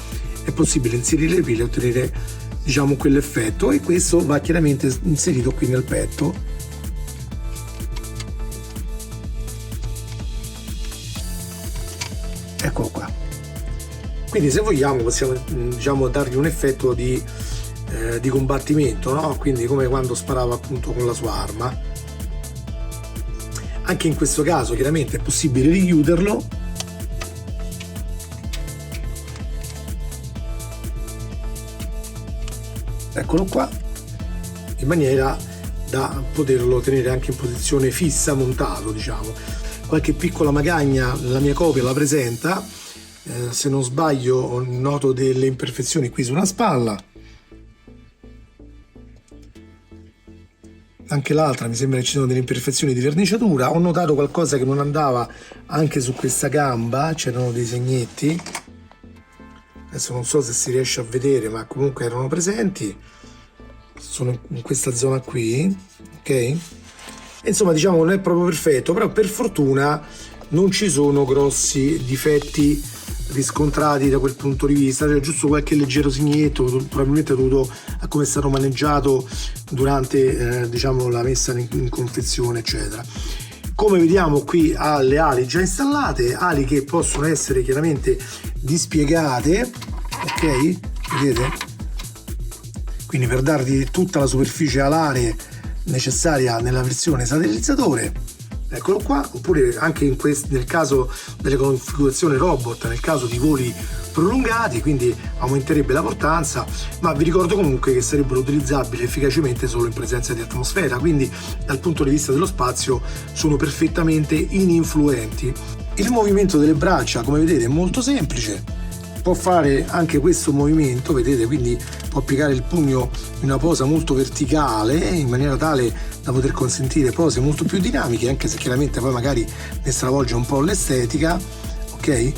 è possibile inserire le pile e ottenere diciamo quell'effetto, e questo va chiaramente inserito qui nel petto. Eccolo qua. Quindi se vogliamo possiamo diciamo dargli un effetto di combattimento, no? Quindi come quando sparava appunto con la sua arma. Anche in questo caso chiaramente è possibile richiuderlo, eccolo qua, in maniera da poterlo tenere anche in posizione fissa montato, diciamo. Qualche piccola magagna la mia copia la presenta, se non sbaglio noto delle imperfezioni qui sulla spalla, anche l'altra mi sembra che ci sono delle imperfezioni di verniciatura. Ho notato qualcosa che non andava anche su questa gamba, c'erano dei segnetti, adesso non so se si riesce a vedere ma comunque erano presenti, sono in questa zona qui, ok? E insomma diciamo non è proprio perfetto, però per fortuna non ci sono grossi difetti riscontrati da quel punto di vista, cioè giusto qualche leggero segnetto probabilmente dovuto a come è stato maneggiato durante diciamo la messa in confezione eccetera. Come vediamo qui ha le ali già installate, ali che possono essere chiaramente dispiegate, ok? Vedete? Quindi per dargli tutta la superficie alare necessaria nella versione satellizzatore, eccolo qua. Oppure anche nel caso delle configurazioni robot, nel caso di voli prolungati, quindi aumenterebbe la portanza, ma vi ricordo comunque che sarebbero utilizzabili efficacemente solo in presenza di atmosfera, quindi dal punto di vista dello spazio sono perfettamente ininfluenti. Il movimento delle braccia, come vedete, è molto semplice, può fare anche questo movimento, vedete, quindi può piegare il pugno in una posa molto verticale in maniera tale da poter consentire pose molto più dinamiche, anche se chiaramente poi magari ne stravolge un po' l'estetica, ok?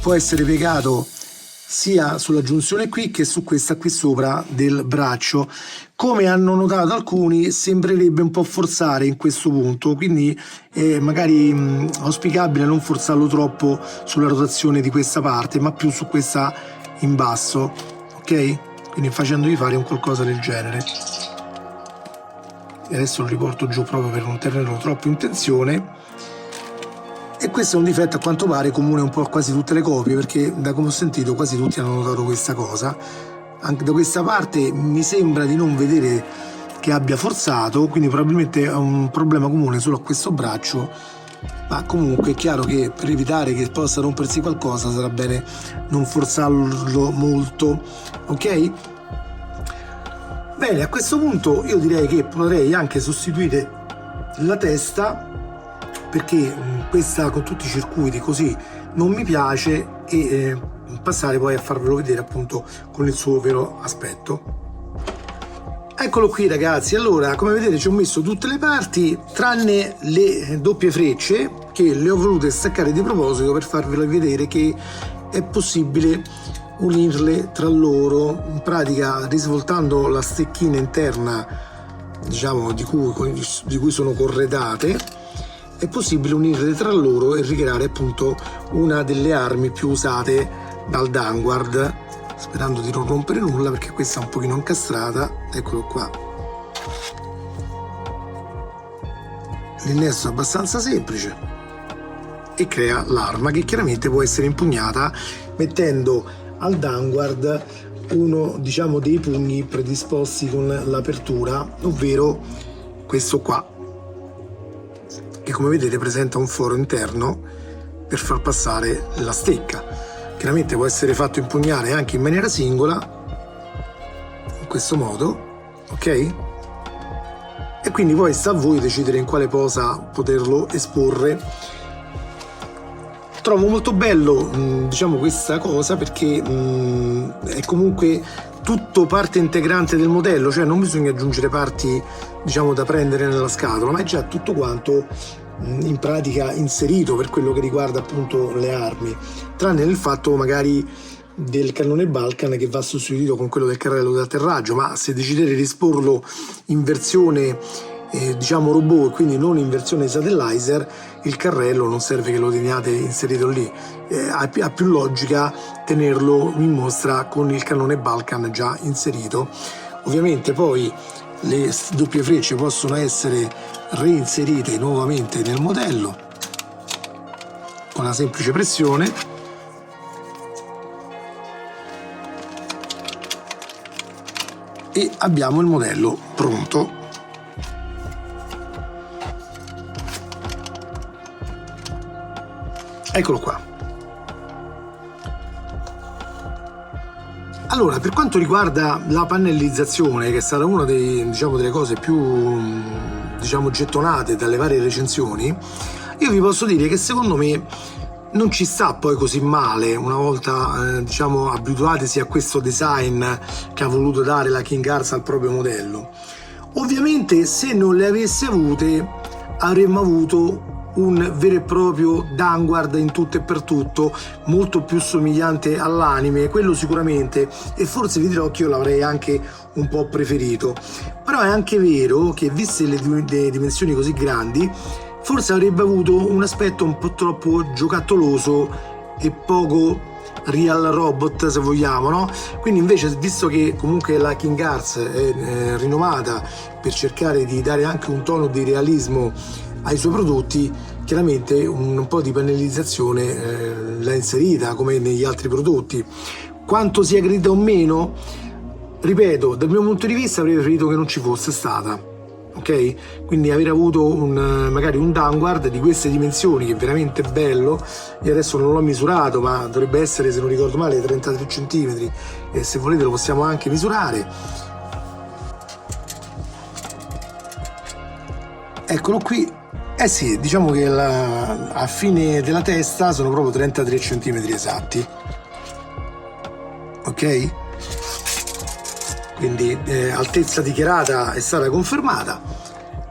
Può essere piegato sia sulla giunzione qui che su questa qui sopra del braccio. Come hanno notato alcuni, sembrerebbe un po' forzare in questo punto, quindi è magari auspicabile non forzarlo troppo sulla rotazione di questa parte, ma più su questa in basso, ok? Quindi facendovi fare un qualcosa del genere. E adesso lo riporto giù proprio per non tenerlo troppo in tensione. E questo è un difetto a quanto pare comune un po' a quasi tutte le copie, perché da come ho sentito quasi tutti hanno notato questa cosa. Anche da questa parte mi sembra di non vedere che abbia forzato, quindi probabilmente è un problema comune solo a questo braccio ma comunque è chiaro che per evitare che possa rompersi qualcosa sarà bene non forzarlo molto, ok? Bene, a questo punto io direi che potrei anche sostituire la testa, perché questa con tutti i circuiti così non mi piace, e passare poi a farvelo vedere appunto con il suo vero aspetto. Eccolo qui ragazzi, allora come vedete ci ho messo tutte le parti tranne le doppie frecce, che le ho volute staccare di proposito per farvelo vedere che è possibile unirle tra loro, in pratica risvoltando la stecchina interna, diciamo di cui sono corredate, è possibile unirle tra loro e ricreare appunto una delle armi più usate dal Danguard, sperando di non rompere nulla perché questa è un pochino incastrata. Eccolo qua, l'innesto è abbastanza semplice e crea l'arma, che chiaramente può essere impugnata mettendo al Danguard uno, diciamo, dei pugni predisposti con l'apertura, ovvero questo qua, che come vedete presenta un foro interno per far passare la stecca. Chiaramente può essere fatto impugnare anche in maniera singola, in questo modo, ok? E quindi poi sta a voi decidere in quale posa poterlo esporre. Trovo molto bello, diciamo, questa cosa, perché è comunque tutto parte integrante del modello, cioè non bisogna aggiungere parti, diciamo, da prendere nella scatola, ma è già tutto quanto in pratica inserito per quello che riguarda appunto le armi, tranne nel fatto magari del cannone Balkan che va sostituito con quello del carrello d'atterraggio. Ma se decidete di esporlo in versione diciamo robot, quindi non in versione satellizer, il carrello non serve che lo teniate inserito lì, ha più logica tenerlo in mostra con il cannone Balkan già inserito. Ovviamente poi le doppie frecce possono essere reinserite nuovamente nel modello con una semplice pressione, e abbiamo il modello pronto. Eccolo qua. Allora, per quanto riguarda la pannellizzazione, che è stata una delle cose più, diciamo, gettonate dalle varie recensioni, io vi posso dire che secondo me non ci sta poi così male, una volta diciamo abituatisi a questo design che ha voluto dare la King Arts al proprio modello. Ovviamente se non le avesse avute avremmo avuto un vero e proprio Danguard in tutto e per tutto, molto più somigliante all'anime, quello sicuramente, e forse vi dirò che io l'avrei anche un po' preferito. Però è anche vero che, viste le dimensioni così grandi, forse avrebbe avuto un aspetto un po' troppo giocattoloso e poco real robot, se vogliamo, no? Quindi invece, visto che comunque la King Arts è rinomata per cercare di dare anche un tono di realismo ai suoi prodotti, chiaramente un po' di pannellizzazione l'ha inserita come negli altri prodotti. Quanto sia gradita o meno, ripeto, dal mio punto di vista avrei preferito che non ci fosse stata, ok? Quindi aver avuto magari un Danguard di queste dimensioni, che è veramente bello. Io adesso non l'ho misurato, ma dovrebbe essere, se non ricordo male, 33 cm, e se volete lo possiamo anche misurare. Eccolo qui. Eh sì, diciamo che a fine della testa sono proprio 33 cm esatti, ok? Quindi altezza dichiarata è stata confermata.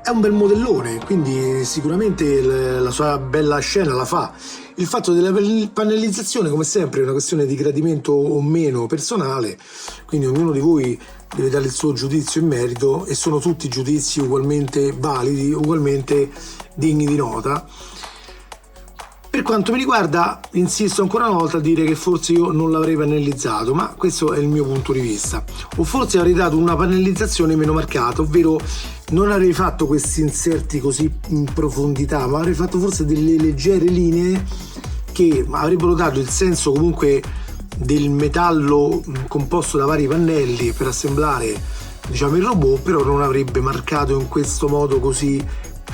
È un bel modellone, quindi sicuramente la sua bella scena la fa. Il fatto della pannellizzazione, come sempre, è una questione di gradimento o meno personale, quindi ognuno di voi deve dare il suo giudizio in merito, e sono tutti giudizi ugualmente validi, ugualmente degni di nota. Per quanto mi riguarda, insisto ancora una volta a dire che forse io non l'avrei pannellizzato, ma questo è il mio punto di vista, o forse avrei dato una pannellizzazione meno marcata, ovvero non avrei fatto questi inserti così in profondità, ma avrei fatto forse delle leggere linee che avrebbero dato il senso comunque del metallo composto da vari pannelli per assemblare, diciamo, il robot, però non avrebbe marcato in questo modo così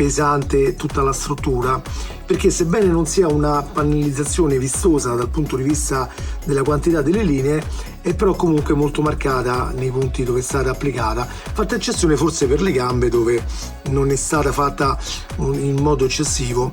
pesante tutta la struttura, perché sebbene non sia una pannellizzazione vistosa dal punto di vista della quantità delle linee, è però comunque molto marcata nei punti dove è stata applicata, fatta eccezione forse per le gambe dove non è stata fatta in modo eccessivo.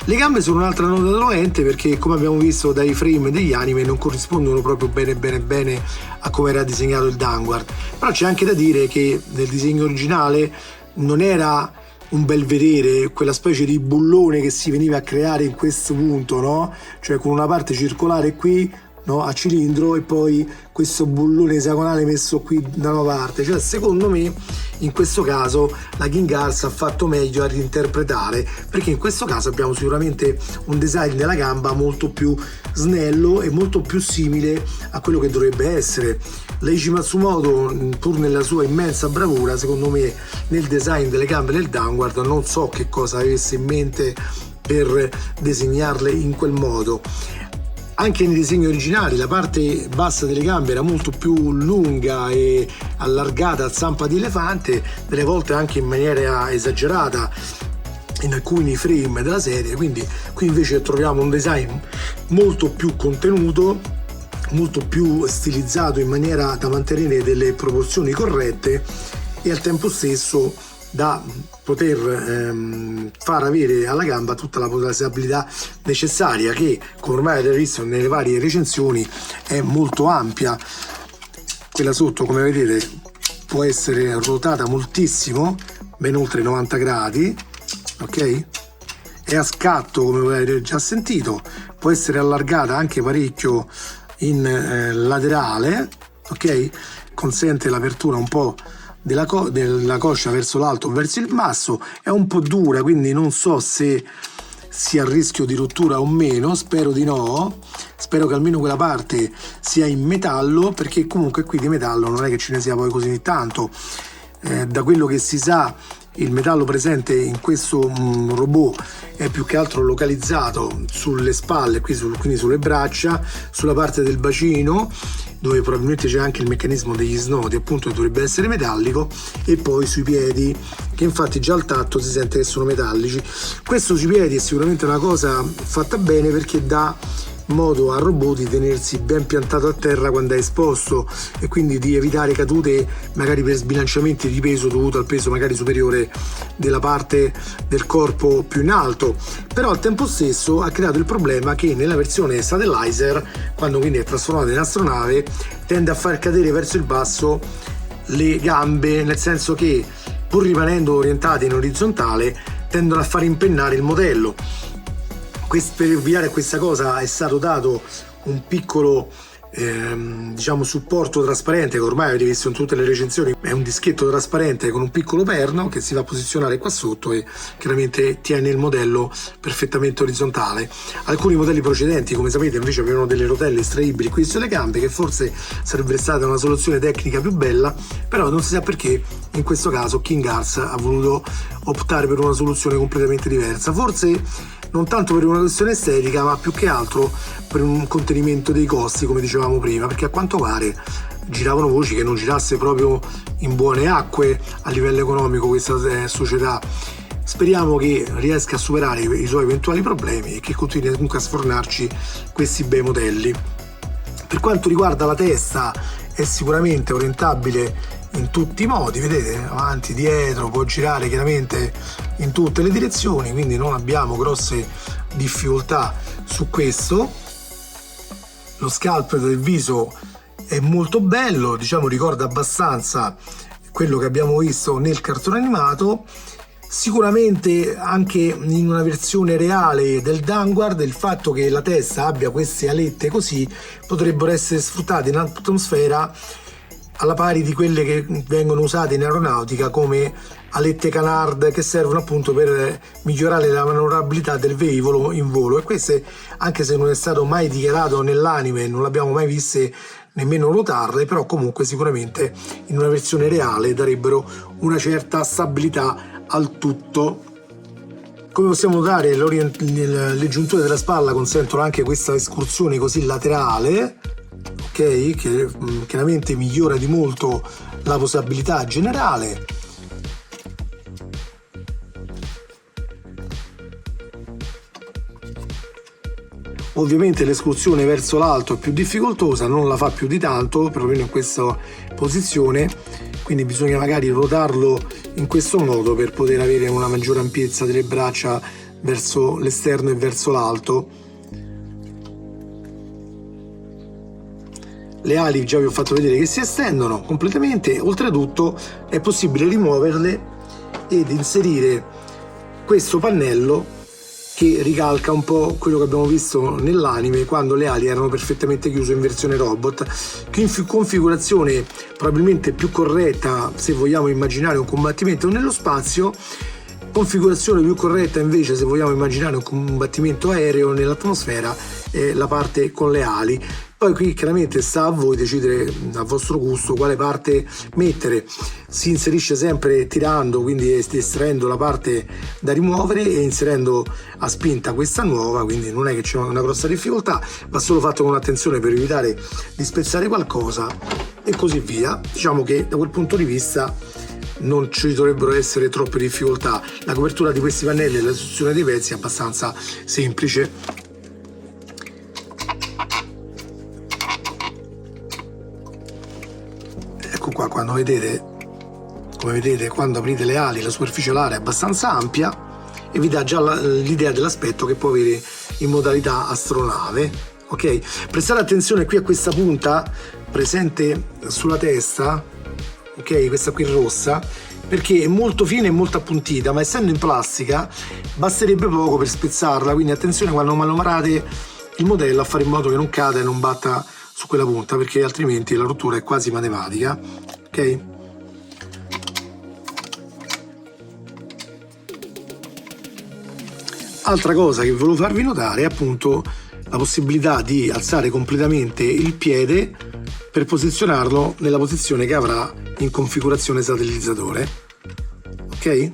Le gambe sono un'altra nota dolente perché, come abbiamo visto dai frame degli anime, non corrispondono proprio bene a come era disegnato il Danguard, però c'è anche da dire che nel disegno originale non era un bel vedere quella specie di bullone che si veniva a creare in questo punto, no? Cioè con una parte circolare qui, no? A cilindro, e poi questo bullone esagonale messo qui da una parte. Cioè, secondo me in questo caso la King Arts ha fatto meglio a reinterpretare, perché in questo caso abbiamo sicuramente un design della gamba molto più snello e molto più simile a quello che dovrebbe essere. Leiji Matsumoto, pur nella sua immensa bravura, secondo me nel design delle gambe del Danguard non so che cosa avesse in mente per disegnarle in quel modo. Anche nei disegni originali la parte bassa delle gambe era molto più lunga e allargata a zampa di elefante, delle volte anche in maniera esagerata in alcuni frame della serie, quindi qui invece troviamo un design molto più contenuto, molto più stilizzato in maniera da mantenere delle proporzioni corrette e al tempo stesso da poter far avere alla gamba tutta la posabilità necessaria, che come ormai avete visto nelle varie recensioni è molto ampia. Quella sotto, come vedete, può essere ruotata moltissimo, ben oltre 90 gradi, ok? E a scatto, come avete già sentito, può essere allargata anche parecchio in laterale, ok? Consente l'apertura un po' della coscia verso l'alto o verso il basso. È un po' dura, quindi non so se sia a rischio di rottura o meno, spero di no, spero che almeno quella parte sia in metallo, perché comunque qui di metallo non è che ce ne sia poi così tanto. Da quello che si sa, il metallo presente in questo robot è più che altro localizzato sulle spalle, quindi sulle braccia, sulla parte del bacino, dove probabilmente c'è anche il meccanismo degli snodi, appunto, che dovrebbe essere metallico, e poi sui piedi, che infatti già al tatto si sente che sono metallici. Questo sui piedi è sicuramente una cosa fatta bene, perché dà modo al robot di tenersi ben piantato a terra quando è esposto, e quindi di evitare cadute magari per sbilanciamenti di peso dovuto al peso magari superiore della parte del corpo più in alto. Però al tempo stesso ha creato il problema che nella versione Stabilizer, quando quindi è trasformata in astronave, tende a far cadere verso il basso le gambe, nel senso che pur rimanendo orientate in orizzontale tendono a far impennare il modello. Per evitare questa cosa è stato dato un piccolo diciamo supporto trasparente, che ormai avete visto in tutte le recensioni, è un dischetto trasparente con un piccolo perno che si va a posizionare qua sotto e chiaramente tiene il modello perfettamente orizzontale. Alcuni modelli precedenti, come sapete, invece avevano delle rotelle estraibili qui sulle gambe, che forse sarebbe stata una soluzione tecnica più bella, però non si sa perché in questo caso King Arts ha voluto optare per una soluzione completamente diversa, forse non tanto per una questione estetica, ma più che altro per un contenimento dei costi, come dicevamo prima, perché a quanto pare giravano voci che non girasse proprio in buone acque a livello economico questa società. Speriamo che riesca a superare i suoi eventuali problemi e che continui comunque a sfornarci questi bei modelli. Per quanto riguarda la testa, è sicuramente orientabile in tutti i modi, vedete, avanti, dietro, può girare chiaramente in tutte le direzioni, quindi non abbiamo grosse difficoltà su questo. Lo sculpt del viso è molto bello, diciamo ricorda abbastanza quello che abbiamo visto nel cartone animato. Sicuramente anche in una versione reale del Danguard il fatto che la testa abbia queste alette così potrebbero essere sfruttate in atmosfera alla pari di quelle che vengono usate in aeronautica come alette canard, che servono appunto per migliorare la manovrabilità del velivolo in volo, e queste, anche se non è stato mai dichiarato nell'anime, non l'abbiamo mai viste nemmeno ruotarle, però comunque sicuramente in una versione reale darebbero una certa stabilità al tutto. Come possiamo notare, le giunture della spalla consentono anche questa escursione così laterale, ok, che chiaramente migliora di molto la posabilità generale. Ovviamente l'escursione verso l'alto è più difficoltosa, non la fa più di tanto, perlomeno in questa posizione, quindi bisogna magari ruotarlo in questo modo per poter avere una maggiore ampiezza delle braccia verso l'esterno e verso l'alto. Le ali già vi ho fatto vedere che si estendono completamente, oltretutto è possibile rimuoverle ed inserire questo pannello che ricalca un po' quello che abbiamo visto nell'anime quando le ali erano perfettamente chiuse in versione robot, che in configurazione probabilmente più corretta se vogliamo immaginare un combattimento nello spazio, configurazione più corretta invece se vogliamo immaginare un combattimento aereo nell'atmosfera è la parte con le ali. Poi qui chiaramente sta a voi decidere a vostro gusto quale parte mettere. Si inserisce sempre tirando, quindi estraendo la parte da rimuovere e inserendo a spinta questa nuova, quindi non è che c'è una grossa difficoltà, va solo fatto con attenzione per evitare di spezzare qualcosa e così via. Diciamo che da quel punto di vista non ci dovrebbero essere troppe difficoltà. La copertura di questi pannelli e la sostituzione dei pezzi è abbastanza semplice. Ecco qua, quando vedete, come vedete, quando aprite le ali la superficie alare è abbastanza ampia e vi dà già l'idea dell'aspetto che può avere in modalità astronave. Ok, prestate attenzione qui a questa punta presente sulla testa, ok, questa qui rossa, perché è molto fine e molto appuntita, ma essendo in plastica basterebbe poco per spezzarla, quindi attenzione quando manovrate il modello a fare in modo che non cada e non batta su quella punta, perché altrimenti la rottura è quasi matematica. Ok, altra cosa che volevo farvi notare è appunto la possibilità di alzare completamente il piede per posizionarlo nella posizione che avrà in configurazione satellizzatore. Ok,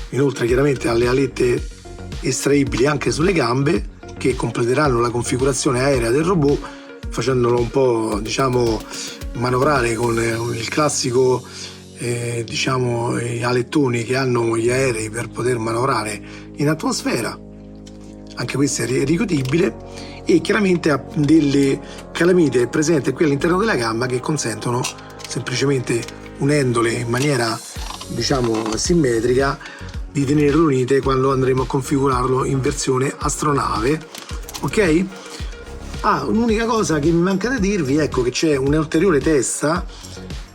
inoltre chiaramente ha le alette estraibili anche sulle gambe che completeranno la configurazione aerea del robot, facendolo un po', diciamo, manovrare con il classico diciamo gli alettoni che hanno gli aerei per poter manovrare in atmosfera. Anche questo è ricotibile e chiaramente ha delle calamite presenti qui all'interno della gamba che consentono, semplicemente unendole in maniera, diciamo, simmetrica, di tenerlo unite quando andremo a configurarlo in versione astronave. Ok? Un'unica cosa che mi manca da dirvi, ecco che c'è un'ulteriore testa,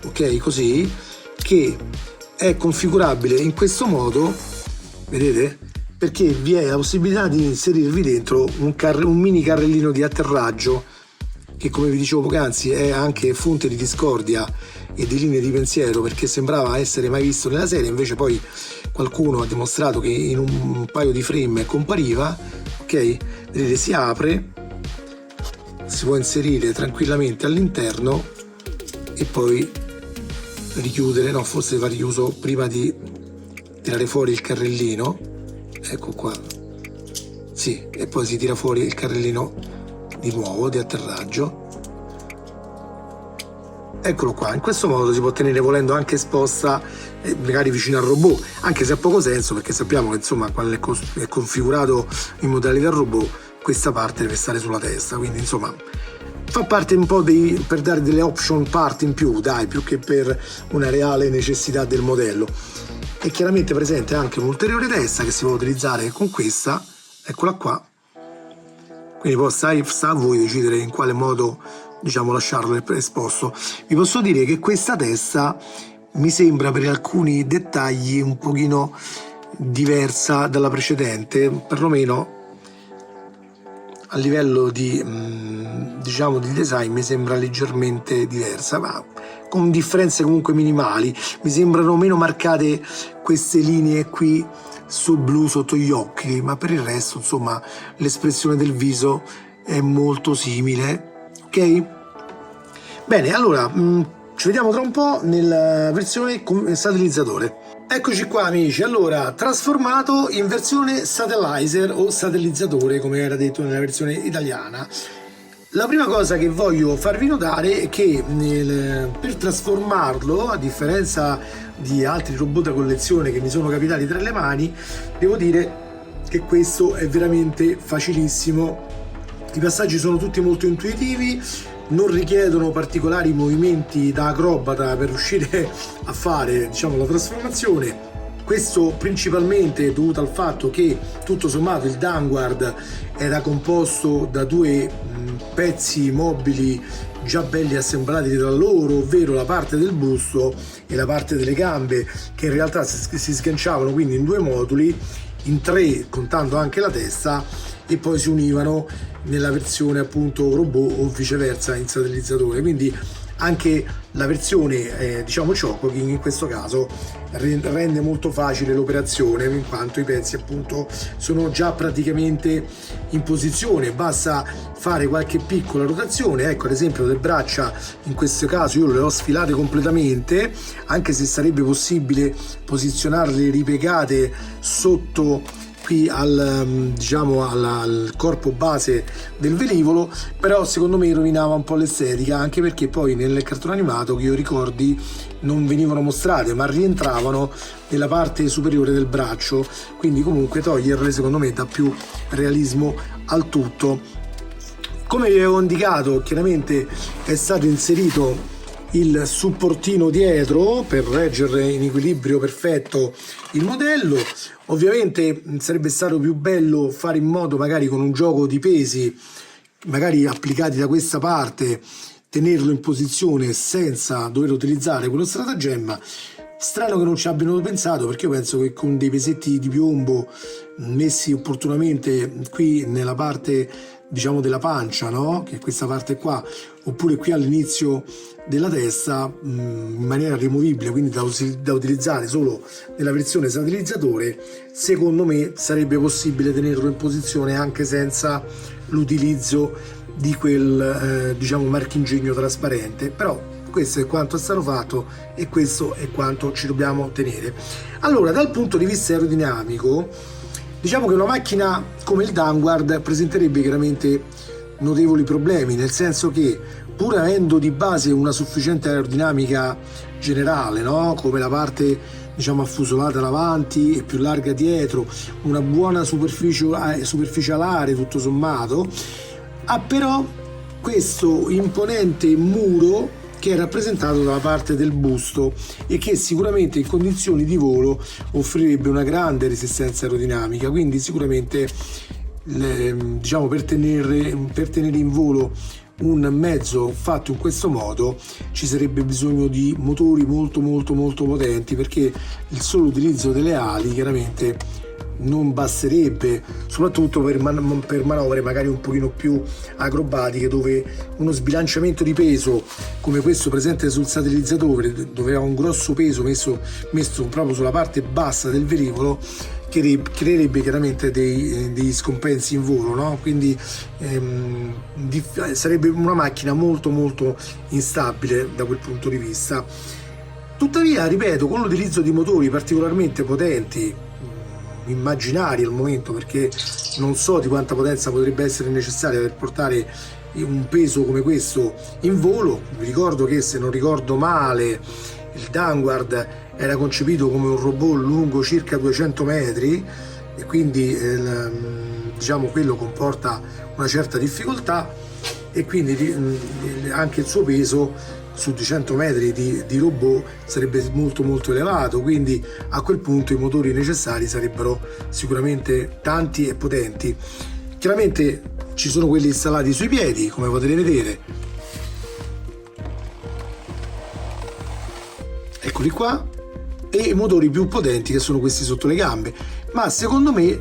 ok, così, che è configurabile in questo modo, vedete? Perché vi è la possibilità di inserirvi dentro un mini carrellino di atterraggio che, come vi dicevo poc'anzi, è anche fonte di discordia e di linee di pensiero, perché sembrava essere mai visto nella serie, invece poi qualcuno ha dimostrato che in un paio di frame compariva. Ok, vedete, si apre, si può inserire tranquillamente all'interno e poi richiudere, no, forse va richiuso prima di tirare fuori il carrellino, ecco qua, sì, e poi si tira fuori il carrellino di nuovo di atterraggio, eccolo qua. In questo modo si può tenere volendo anche esposta magari vicino al robot, anche se ha poco senso perché sappiamo che insomma quando è configurato in modalità robot questa parte deve stare sulla testa, quindi insomma fa parte un po' per dare delle option part in più, dai, più che per una reale necessità del modello. È chiaramente presente anche un'ulteriore testa che si può utilizzare con questa, eccola qua, quindi poi sta a voi decidere in quale modo, diciamo, lasciarlo esposto. Vi posso dire che questa testa mi sembra per alcuni dettagli un pochino diversa dalla precedente, perlomeno a livello di diciamo di design mi sembra leggermente diversa, ma con differenze comunque minimali. Mi sembrano meno marcate queste linee qui sul blu sotto gli occhi, ma per il resto insomma l'espressione del viso è molto simile. Ok, bene, allora ci vediamo tra un po' nella versione satellizzatore. Eccoci qua amici, allora trasformato in versione satellizer o satellizzatore come era detto nella versione italiana. La prima cosa che voglio farvi notare è che per trasformarlo, a differenza di altri robot da collezione che mi sono capitati tra le mani, devo dire che questo è veramente facilissimo. I passaggi sono tutti molto intuitivi, non richiedono particolari movimenti da acrobata per riuscire a fare, diciamo, la trasformazione. Questo principalmente dovuto al fatto che tutto sommato il downward era composto da due pezzi mobili già belli assemblati tra loro, ovvero la parte del busto e la parte delle gambe, che in realtà si sganciavano quindi in due moduli, in tre contando anche la testa, e poi si univano nella versione appunto robot o viceversa in satellitizzatore. Quindi anche la versione diciamo Chocoking in questo caso rende molto facile l'operazione, in quanto i pezzi appunto sono già praticamente in posizione, basta fare qualche piccola rotazione. Ecco, ad esempio le braccia in questo caso io le ho sfilate completamente, anche se sarebbe possibile posizionarle ripiegate sotto qui al, diciamo, al corpo base del velivolo, però secondo me rovinava un po' l'estetica, anche perché poi nel cartone animato, che io ricordi, non venivano mostrate ma rientravano nella parte superiore del braccio, quindi comunque toglierle secondo me dà più realismo al tutto. Come vi avevo indicato, chiaramente è stato inserito il supportino dietro per reggere in equilibrio perfetto il modello. Ovviamente sarebbe stato più bello fare in modo, magari con un gioco di pesi magari applicati da questa parte, tenerlo in posizione senza dover utilizzare quello stratagemma. Strano che non ci abbiano pensato, perché io penso che con dei pesetti di piombo messi opportunamente qui nella parte, diciamo, della pancia, no? Che è questa parte qua, oppure qui all'inizio della testa, in maniera rimovibile, quindi da utilizzare solo nella versione satellitizzatore, secondo me sarebbe possibile tenerlo in posizione anche senza l'utilizzo di quel diciamo marchingegno trasparente. Però questo è quanto è stato fatto e questo è quanto ci dobbiamo tenere. Allora, dal punto di vista aerodinamico, diciamo che una macchina come il Downward presenterebbe chiaramente notevoli problemi, nel senso che pur avendo di base una sufficiente aerodinamica generale, no? Come la parte, diciamo, affusolata davanti e più larga dietro, una buona superficie alare tutto sommato, ha però questo imponente muro che è rappresentato dalla parte del busto e che sicuramente in condizioni di volo offrirebbe una grande resistenza aerodinamica. Quindi sicuramente diciamo per tenere in volo un mezzo fatto in questo modo ci sarebbe bisogno di motori molto potenti, perché il solo utilizzo delle ali chiaramente non basterebbe, soprattutto per manovre magari un pochino più acrobatiche, dove uno sbilanciamento di peso come questo presente sul satellitizzatore, dove ha un grosso peso messo proprio sulla parte bassa del velivolo, creerebbe chiaramente dei scompensi in volo, no? Quindi sarebbe una macchina molto instabile da quel punto di vista. Tuttavia, ripeto, con l'utilizzo di motori particolarmente potenti, immaginari al momento, perché non so di quanta potenza potrebbe essere necessaria per portare un peso come questo in volo. Vi ricordo che, se non ricordo male, il Downward era concepito come un robot lungo circa 200 metri e quindi diciamo quello comporta una certa difficoltà, e quindi anche il suo peso su 200 metri di robot sarebbe molto elevato. Quindi a quel punto i motori necessari sarebbero sicuramente tanti e potenti. Chiaramente ci sono quelli installati sui piedi, come potete vedere, eccoli qua, e i motori più potenti che sono questi sotto le gambe. Ma secondo me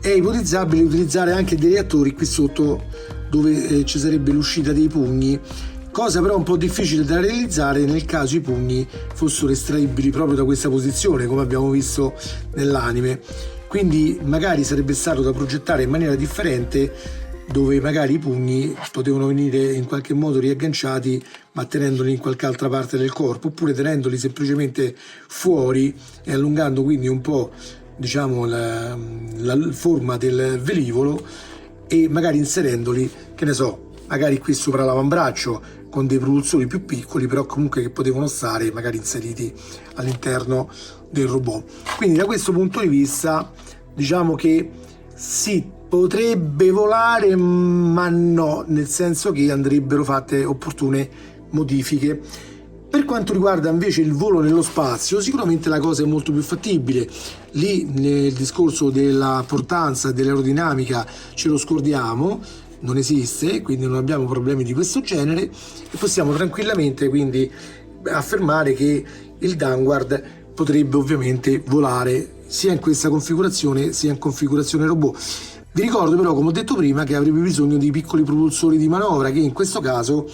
è ipotizzabile utilizzare anche dei reattori qui sotto, dove ci sarebbe l'uscita dei pugni, cosa però un po' difficile da realizzare nel caso i pugni fossero estraibili proprio da questa posizione, come abbiamo visto nell'anime. Quindi magari sarebbe stato da progettare in maniera differente, dove magari i pugni potevano venire in qualche modo riagganciati ma tenendoli in qualche altra parte del corpo, oppure tenendoli semplicemente fuori e allungando quindi un po', diciamo, la forma del velivolo, e magari inserendoli, che ne so, magari qui sopra l'avambraccio con dei propulsori più piccoli, però comunque che potevano stare magari inseriti all'interno del robot. Quindi da questo punto di vista diciamo che Sì, potrebbe volare, ma no, nel senso che andrebbero fatte opportune modifiche. Per quanto riguarda invece il volo nello spazio, sicuramente la cosa è molto più fattibile. Lì nel discorso della portanza e dell'aerodinamica ce lo scordiamo, non esiste, quindi non abbiamo problemi di questo genere e possiamo tranquillamente quindi affermare che il Vanguard potrebbe ovviamente volare sia in questa configurazione sia in configurazione robot. Vi ricordo però, come ho detto prima, che avrebbe bisogno di piccoli propulsori di manovra che in questo caso,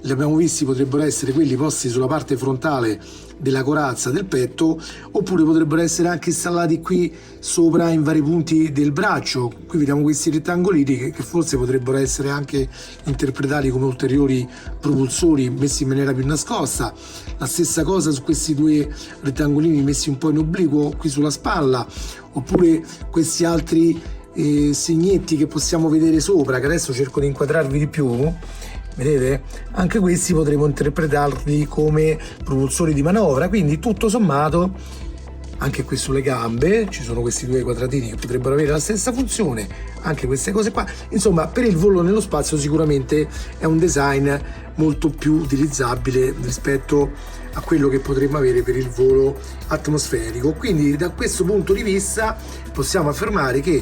li abbiamo visti, potrebbero essere quelli posti sulla parte frontale della corazza del petto, oppure potrebbero essere anche installati qui sopra in vari punti del braccio. Qui vediamo questi rettangolini che forse potrebbero essere anche interpretati come ulteriori propulsori messi in maniera più nascosta. La stessa cosa su questi due rettangolini messi un po' in obliquo qui sulla spalla, oppure questi altri segnetti che possiamo vedere sopra, che adesso cerco di inquadrarvi di più. Vedete? Anche questi potremo interpretarli come propulsori di manovra, quindi tutto sommato anche qui sulle gambe ci sono questi due quadratini che potrebbero avere la stessa funzione, anche queste cose qua. Insomma, per il volo nello spazio sicuramente è un design molto più utilizzabile rispetto a quello che potremmo avere per il volo atmosferico. Quindi da questo punto di vista possiamo affermare che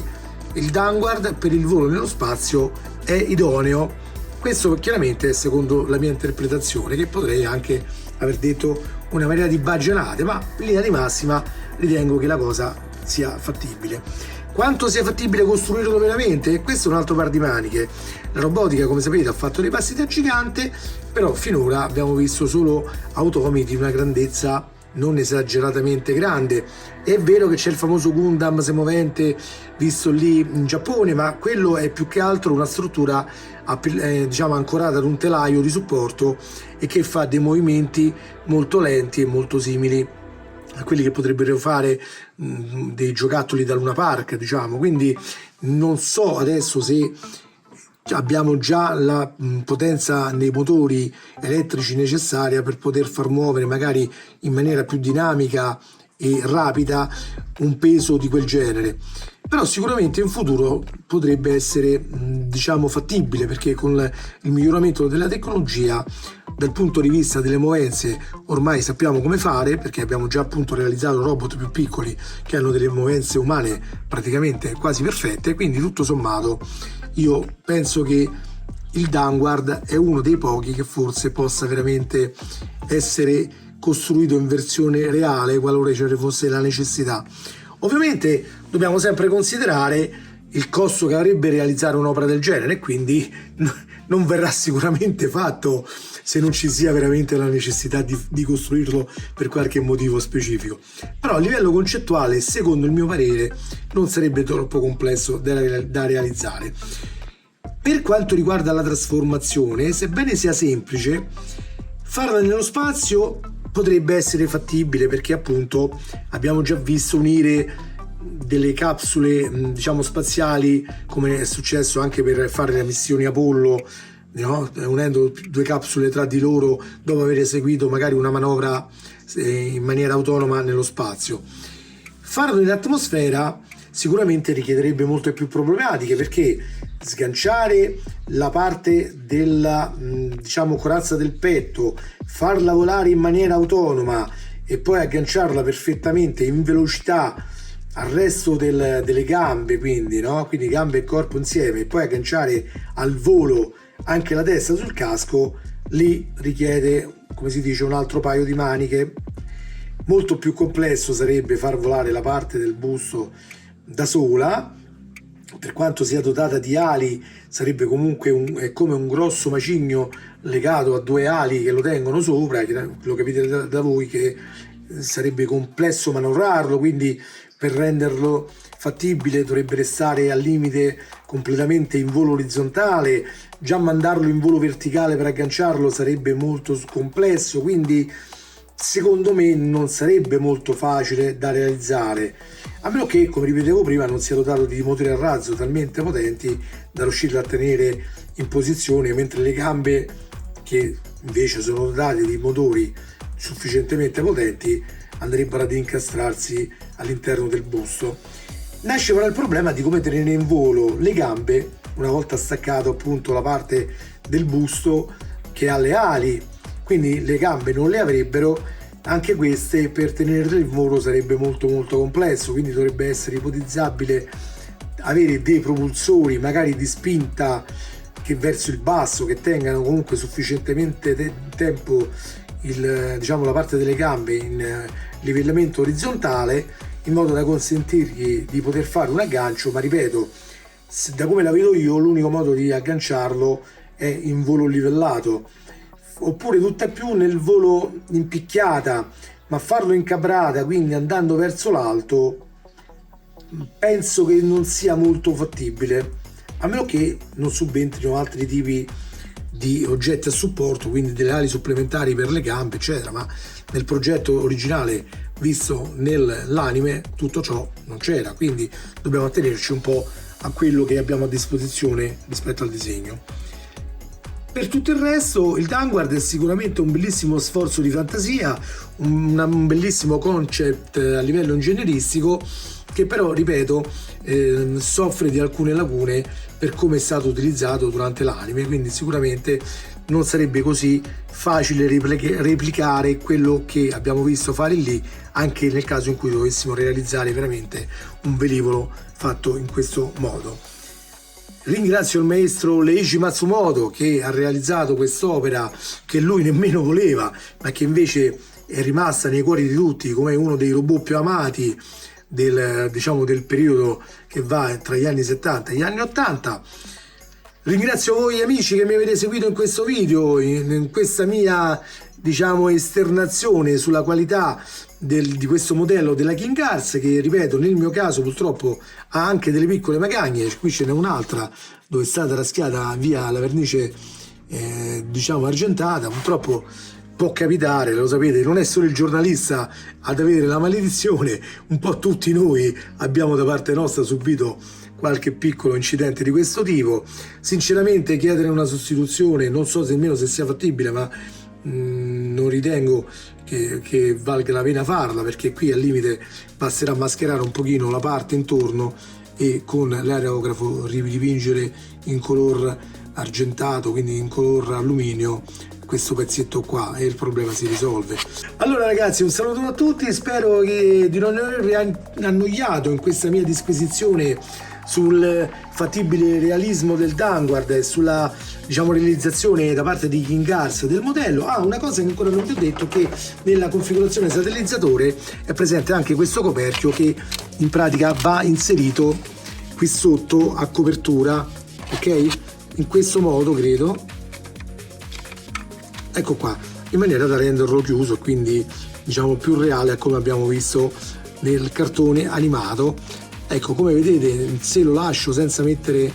il Vanguard per il volo nello spazio è idoneo. Questo chiaramente è secondo la mia interpretazione, che potrei anche aver detto una maniera di baggianate, ma in linea di massima ritengo che la cosa sia fattibile. Quanto sia fattibile costruirlo veramente? Questo è un altro par di maniche. La robotica, come sapete, ha fatto dei passi da gigante, però finora abbiamo visto solo automi di una grandezza non esageratamente grande. È vero che c'è il famoso Gundam semovente visto lì in Giappone, ma quello è più che altro una struttura diciamo ancorata ad un telaio di supporto e che fa dei movimenti molto lenti e molto simili a quelli che potrebbero fare dei giocattoli da Luna Park, diciamo. Quindi non so adesso se abbiamo già la potenza nei motori elettrici necessaria per poter far muovere magari in maniera più dinamica e rapida un peso di quel genere, però sicuramente in futuro potrebbe essere diciamo fattibile, perché con il miglioramento della tecnologia dal punto di vista delle movenze ormai sappiamo come fare, perché abbiamo già appunto realizzato robot più piccoli che hanno delle movenze umane praticamente quasi perfette. Quindi tutto sommato io penso che il Vanguard è uno dei pochi che forse possa veramente essere costruito in versione reale qualora ce ne fosse la necessità. Ovviamente dobbiamo sempre considerare il costo che avrebbe realizzare un'opera del genere e quindi non verrà sicuramente fatto se non ci sia veramente la necessità di costruirlo per qualche motivo specifico. Però a livello concettuale, secondo il mio parere, non sarebbe troppo complesso da realizzare. Per quanto riguarda la trasformazione, sebbene sia semplice, farla nello spazio potrebbe essere fattibile, perché appunto abbiamo già visto unire delle capsule diciamo spaziali, come è successo anche per fare le missioni Apollo, no? Unendo due capsule tra di loro dopo aver eseguito magari una manovra in maniera autonoma nello spazio. Farlo in atmosfera sicuramente richiederebbe molte più problematiche, perché sganciare la parte della diciamo corazza del petto, farla volare in maniera autonoma e poi agganciarla perfettamente in velocità al resto delle gambe, quindi gambe e corpo insieme, e poi agganciare al volo anche la testa sul casco, lì richiede, come si dice, un altro paio di maniche. Molto più complesso sarebbe far volare la parte del busto da sola. Per quanto sia dotata di ali, sarebbe comunque è come un grosso macigno legato a due ali che lo tengono sopra. Lo capite da voi che sarebbe complesso manovrarlo, quindi per renderlo fattibile dovrebbe restare al limite completamente in volo orizzontale. Già mandarlo in volo verticale per agganciarlo sarebbe molto complesso, quindi secondo me non sarebbe molto facile da realizzare, a meno che, come ripetevo prima, non sia dotato di motori a razzo talmente potenti da riuscirlo a tenere in posizione, mentre le gambe, che invece sono dotate di motori sufficientemente potenti, andrebbero ad incastrarsi all'interno del busto. nasceva il problema di come tenere in volo le gambe una volta staccato appunto la parte del busto che ha le ali, quindi le gambe non le avrebbero. Anche queste, per tenerle in volo sarebbe molto complesso, quindi dovrebbe essere ipotizzabile avere dei propulsori magari di spinta che verso il basso, che tengano comunque sufficientemente tempo diciamo la parte delle gambe in livellamento orizzontale, in modo da consentirgli di poter fare un aggancio. Ma ripeto, da come la vedo io, l'unico modo di agganciarlo è in volo livellato, oppure tutta più nel volo in picchiata, ma farlo in cabrata, quindi andando verso l'alto, penso che non sia molto fattibile, a meno che non subentrino altri tipi di oggetti a supporto, quindi delle ali supplementari per le gambe eccetera, ma nel progetto originale visto nell'anime tutto ciò non c'era, quindi dobbiamo attenerci un po' a quello che abbiamo a disposizione rispetto al disegno. Per tutto il resto il Downward è sicuramente un bellissimo sforzo di fantasia, un bellissimo concept a livello ingegneristico, che però, ripeto, soffre di alcune lacune per come è stato utilizzato durante l'anime, quindi sicuramente non sarebbe così facile replicare quello che abbiamo visto fare lì, anche nel caso in cui dovessimo realizzare veramente un velivolo fatto in questo modo. Ringrazio il maestro Leiji Matsumoto che ha realizzato quest'opera che lui nemmeno voleva, ma che invece è rimasta nei cuori di tutti come uno dei robot più amati del periodo che va tra gli anni 70 e gli anni 80. Ringrazio voi amici che mi avete seguito in questo video, in questa mia esternazione sulla qualità di questo modello della King Cars, che ripeto nel mio caso purtroppo ha anche delle piccole magagne. Qui ce n'è un'altra dove è stata raschiata via la vernice argentata. Purtroppo può capitare, lo sapete, non è solo il giornalista ad avere la maledizione, un po' tutti noi abbiamo da parte nostra subito qualche piccolo incidente di questo tipo. Sinceramente chiedere una sostituzione non so nemmeno se sia fattibile, ma non ritengo che valga la pena farla, perché qui al limite basterà mascherare un pochino la parte intorno e con l'aerografo ripingere in color argentato, quindi in color alluminio, questo pezzetto qua, e il problema si risolve. Allora ragazzi, un saluto a tutti, spero di non avervi annoiato in questa mia disquisizione sul fattibile realismo del Downward e sulla realizzazione da parte di King Cars del modello. Una cosa che ancora non vi ho detto è che nella configurazione satellizzatore è presente anche questo coperchio che in pratica va inserito qui sotto a copertura, ok? In questo modo credo, ecco qua, in maniera da renderlo chiuso, quindi più reale a come abbiamo visto nel cartone animato. Ecco, come vedete, se lo lascio senza mettere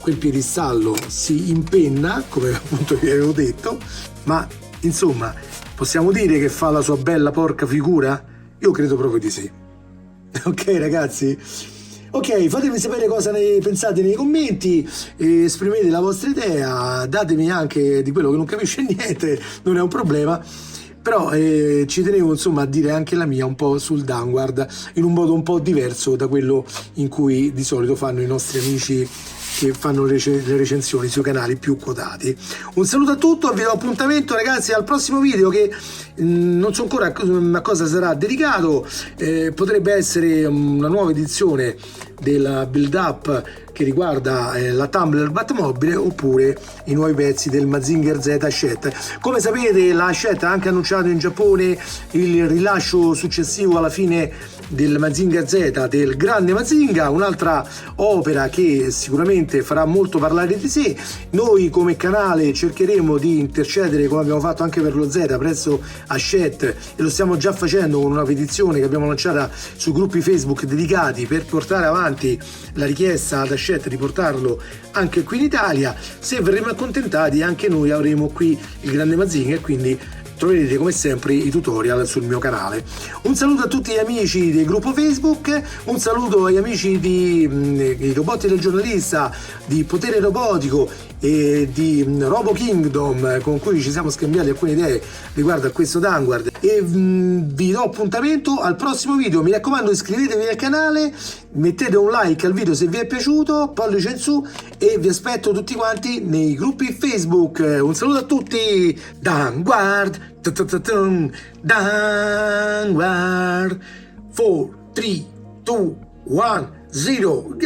quel piedistallo si impenna, come appunto vi avevo detto, ma insomma possiamo dire che fa la sua bella porca figura? Io credo proprio di sì. Ok ragazzi? Ok, fatemi sapere cosa ne pensate nei commenti, esprimete la vostra idea, datemi anche di quello che non capisce niente, non è un problema. Però ci tenevo a dire anche la mia un po' sul Downward, in un modo un po' diverso da quello in cui di solito fanno i nostri amici che fanno le recensioni sui canali più quotati. Un saluto a tutti, vi do appuntamento ragazzi al prossimo video, che non so ancora a cosa sarà dedicato, potrebbe essere una nuova edizione della build up che riguarda la Tumbler Batmobile, oppure i nuovi pezzi del Mazinger Z Hachette. Come sapete la Hachette ha anche annunciato in Giappone il rilascio successivo alla fine del Mazinger Z, del grande Mazinga, un'altra opera che sicuramente farà molto parlare di sé. Noi come canale cercheremo di intercedere, come abbiamo fatto anche per lo Z, presso Hachette, e lo stiamo già facendo con una petizione che abbiamo lanciata sui gruppi Facebook dedicati per portare avanti la richiesta ad Hachette di portarlo anche qui in Italia. Se verremo accontentati anche noi avremo qui il grande Mazinga, e quindi troverete come sempre i tutorial sul mio canale. Un saluto a tutti gli amici del gruppo Facebook, un saluto agli amici di Robotti del Giornalista, di Potere Robotico e di Robo Kingdom, con cui ci siamo scambiati alcune idee riguardo a questo Vanguard, e vi do appuntamento al prossimo video. Mi raccomando, iscrivetevi al canale, mettete un like al video se vi è piaciuto, pollice in su, e vi aspetto tutti quanti nei gruppi Facebook. Un saluto a tutti. Vanguard, Vanguard, 4, 3, 2, 1, 0.